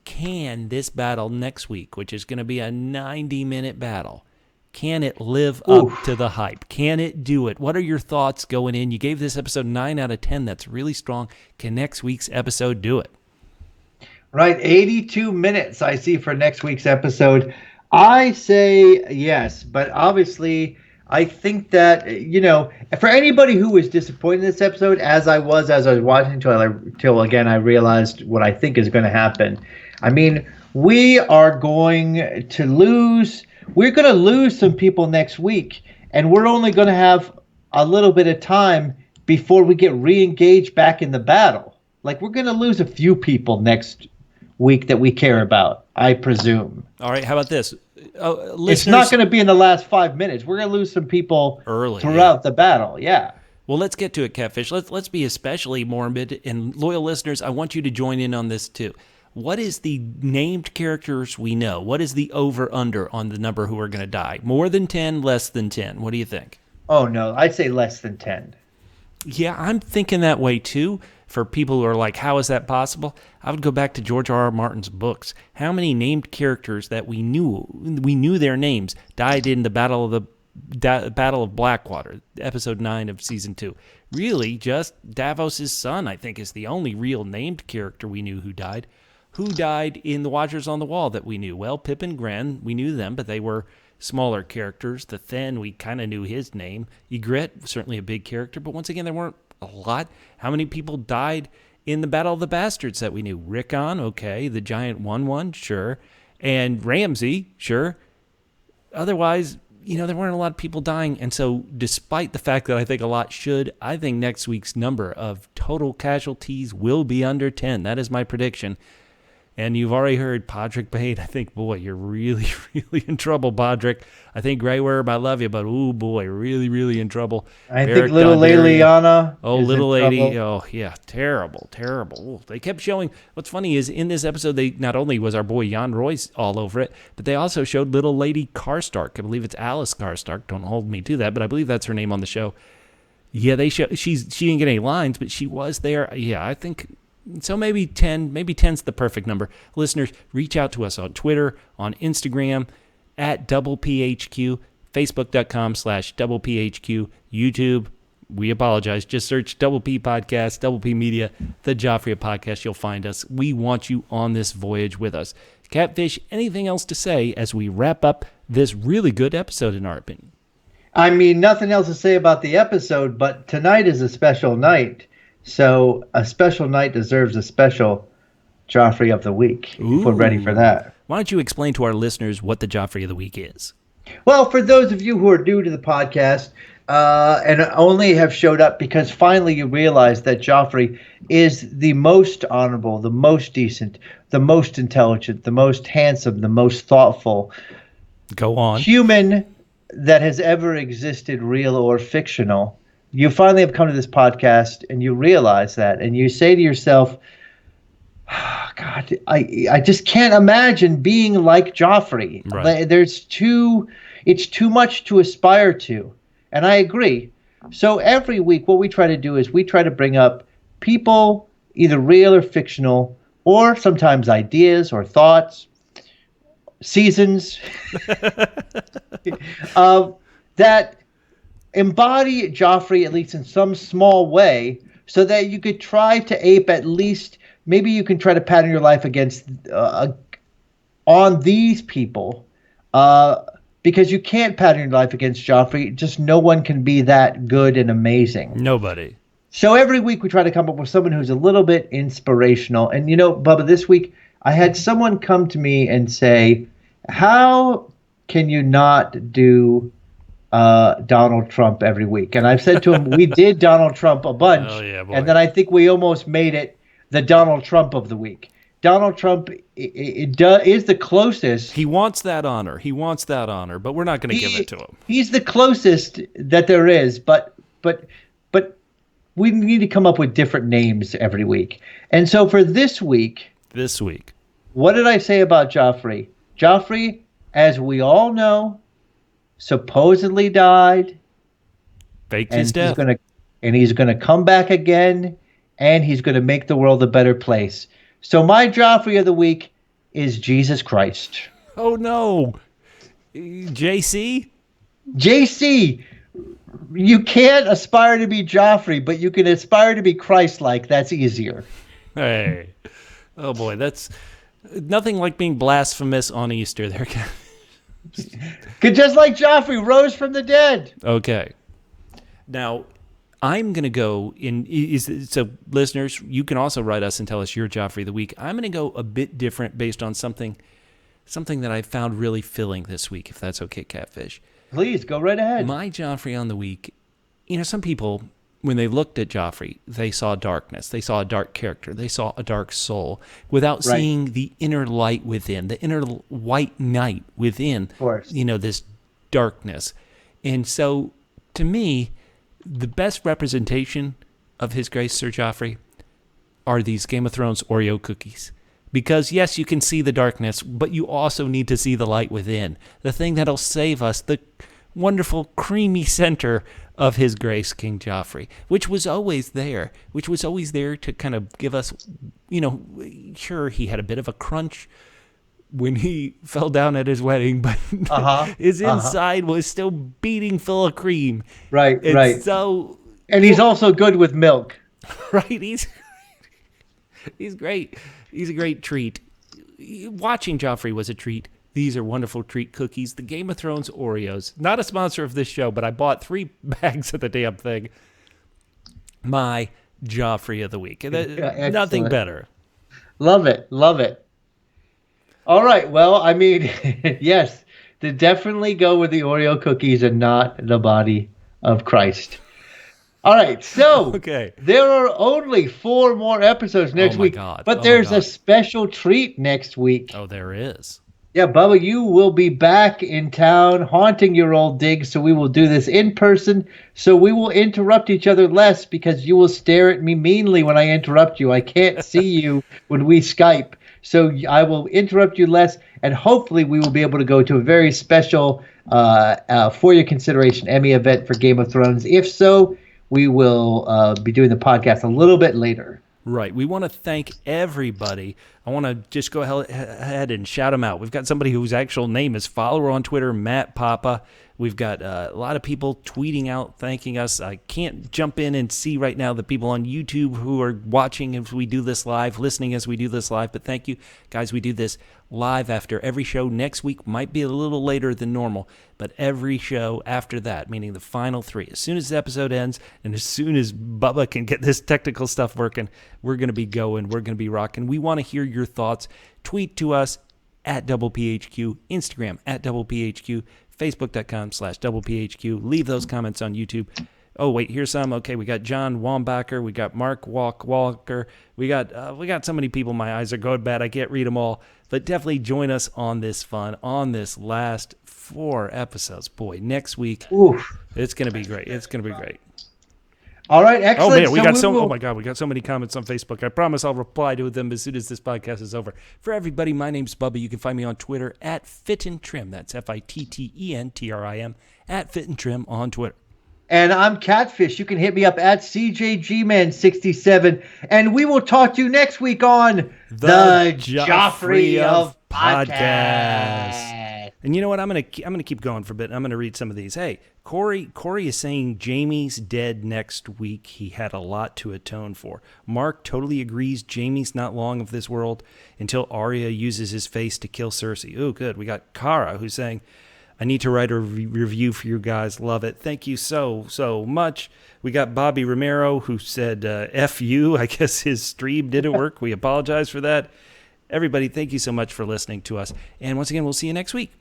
Can this battle next week, which is going to be a 90-minute battle, can it live up to the hype? Can it do it? What are your thoughts going in? You gave this episode 9 out of 10. That's really strong. Can next week's episode do it? Right, 82 minutes I see for next week's episode. I say yes, but obviously I think that, for anybody who was disappointed in this episode, as I was watching till again I realized what I think is going to happen. I mean, we're going to lose some people next week, and we're only going to have a little bit of time before we get re-engaged back in the battle. Like, we're going to lose a few people next week that we care about, I presume. All right, how about this? It's not going to be in the last 5 minutes. We're going to lose some people early throughout the battle. Yeah. Well, let's get to it, Catfish. Let's be especially morbid, and loyal listeners, I want you to join in on this too. What is the named characters we know? What is the over-under on the number who are going to die? More than 10, less than 10? What do you think? Oh, no. I'd say less than 10. Yeah, I'm thinking that way too. For people who are like, how is that possible? I would go back to George R.R. Martin's books. How many named characters that we knew their names, died in the Battle of Blackwater, episode 9 of season 2. Really, just Davos' son, I think, is the only real named character we knew who died. Who died in the Watchers on the Wall that we knew? Well, Pip and Gren, we knew them, but they were smaller characters. The Thenn, we kind of knew his name. Ygritte, certainly a big character, but once again, there weren't a lot. How many people died in the Battle of the Bastards that we knew? Rickon, okay. The Giant One, sure. And Ramsay, sure. Otherwise, there weren't a lot of people dying. And so despite the fact that I think a lot should, I think next week's number of total casualties will be under 10. That is my prediction. And you've already heard Podrick Bate. I think, boy, you're really, really in trouble, Podrick. I think Grey Worm, I love you, but, ooh, boy, really, really in trouble. I think little lady Lyanna. Oh, little lady. Trouble. Oh, yeah, terrible. Ooh, they kept showing. What's funny is in this episode, they not only was our boy Jan Royce all over it, but they also showed little lady Karstark. I believe it's Alice Karstark. Don't hold me to that, but I believe that's her name on the show. Yeah, she didn't get any lines, but she was there. Yeah, I think... So maybe 10, maybe 10's the perfect number. Listeners, reach out to us on Twitter, on Instagram, at DoublePHQ, Facebook.com/DoublePHQ, YouTube. We apologize. Just search Double P Podcast, Double P Media, the Joffrey Podcast. You'll find us. We want you on this voyage with us. Catfish, anything else to say as we wrap up this really good episode, in our opinion? I mean, nothing else to say about the episode, but tonight is a special night. So a special night deserves a special Joffrey of the Week. If we're ready for that. Why don't you explain to our listeners what the Joffrey of the Week is? Well, for those of you who are new to the podcast and only have showed up because finally you realize that Joffrey is the most honorable, the most decent, the most intelligent, the most handsome, the most thoughtful human that has ever existed, real or fictional. You finally have come to this podcast and you realize that, and you say to yourself, oh, God, I just can't imagine being like Joffrey. Right. There's too, It's too much to aspire to. And I agree. So every week, what we try to do is we try to bring up people, either real or fictional, or sometimes ideas or thoughts, seasons, that embody Joffrey, at least in some small way, so that you could try to ape at least, maybe you can try to pattern your life against, on these people, because you can't pattern your life against Joffrey. Just no one can be that good and amazing. Nobody. So every week we try to come up with someone who's a little bit inspirational. And Bubba, this week I had someone come to me and say, how can you not do Donald Trump every week? And I've said to him, we did Donald Trump a bunch. Oh, yeah, boy. And then I think we almost made it the Donald Trump of the week. Donald Trump is the closest. He wants that honor. But we're not going to give it to him. He's the closest that there is, but we need to come up with different names every week. And so for this week, what did I say about Joffrey? Joffrey, as we all know, supposedly died. Faked his death. He's gonna come back again, and he's gonna make the world a better place. So my Joffrey of the week is Jesus Christ. Oh no, JC. You can't aspire to be Joffrey, but you can aspire to be Christ-like. That's easier. Hey, oh boy, that's nothing like being blasphemous on Easter. There, just like Joffrey rose from the dead. Okay, now I'm gonna go in. So listeners, you can also write us and tell us your Joffrey of the week. I'm gonna go a bit different based on something that I found really filling this week. If that's okay, Catfish. Please, go right ahead. My Joffrey on the week, some people, when they looked at Joffrey, they saw darkness. They saw a dark character. They saw a dark soul without seeing the inner light within, the inner white knight within, of course. This darkness. And so, to me, the best representation of His Grace Sir Joffrey are these Game of Thrones Oreo cookies. Because, yes, you can see the darkness, but you also need to see the light within. The thing that'll save us, the wonderful creamy center of His Grace King Joffrey, which was always there to kind of give us, sure, he had a bit of a crunch when he fell down at his wedding, but his inside was still beating full of cream. Right. And he's also good with milk. Right, he's great. He's a great treat. Watching Joffrey was a treat. These are wonderful treat cookies. The Game of Thrones Oreos. Not a sponsor of this show, but I bought 3 bags of the damn thing. My Joffrey of the week. Nothing better. Love it. All right. Well, I mean, yes, to definitely go with the Oreo cookies and not the body of Christ. All right, so There are only 4 more episodes next week, but there's a special treat next week. Oh, there is. Yeah, Bubba, you will be back in town haunting your old digs, so we will do this in person, so we will interrupt each other less because you will stare at me meanly when I interrupt you. I can't see you when we Skype, so I will interrupt you less, and hopefully we will be able to go to a very special, for your consideration, Emmy event for Game of Thrones. If so, we will be doing the podcast a little bit later. Right. We want to thank everybody. I want to just go ahead and shout them out. We've got somebody whose actual name is follower on Twitter, Matt Papa. We've got a lot of people tweeting out, thanking us. I can't jump in and see right now the people on YouTube who are watching as we do this live, listening as we do this live. But thank you, guys. We do this live after every show. Next week might be a little later than normal, but every show after that, meaning the final 3. As soon as the episode ends and as soon as Bubba can get this technical stuff working, we're going to be going. We're going to be rocking. We want to hear your thoughts. Tweet to us at DoublePHQ, Instagram at DoublePHQ, Facebook.com/DoublePHQ. Leave those comments on YouTube. Oh, wait, here's some. Okay, we got John Wambacher. We got Mark Walker. We got so many people. My eyes are going bad. I can't read them all. But definitely join us on this fun, on this last 4 episodes. Boy, next week, It's going to be great. It's going to be great. All right, excellent. Oh man, we got oh my God, we got so many comments on Facebook. I promise I'll reply to them as soon as this podcast is over. For everybody, my name's Bubba. You can find me on Twitter at FitandTrim. That's FITTENTRIM at FitandTrim on Twitter. And I'm Catfish. You can hit me up at CJGman67. And we will talk to you next week on the Joffrey of Podcast. And you know what? I'm gonna keep going for a bit. I'm gonna read some of these. Hey, Corey is saying Jaime's dead next week. He had a lot to atone for. Mark totally agrees. Jaime's not long of this world until Arya uses his face to kill Cersei. Oh, good. We got Kara who's saying, I need to write a review for you guys. Love it. Thank you so much. We got Bobby Romero who said, F you. I guess his stream didn't work. We apologize for that. Everybody, thank you so much for listening to us. And once again, we'll see you next week.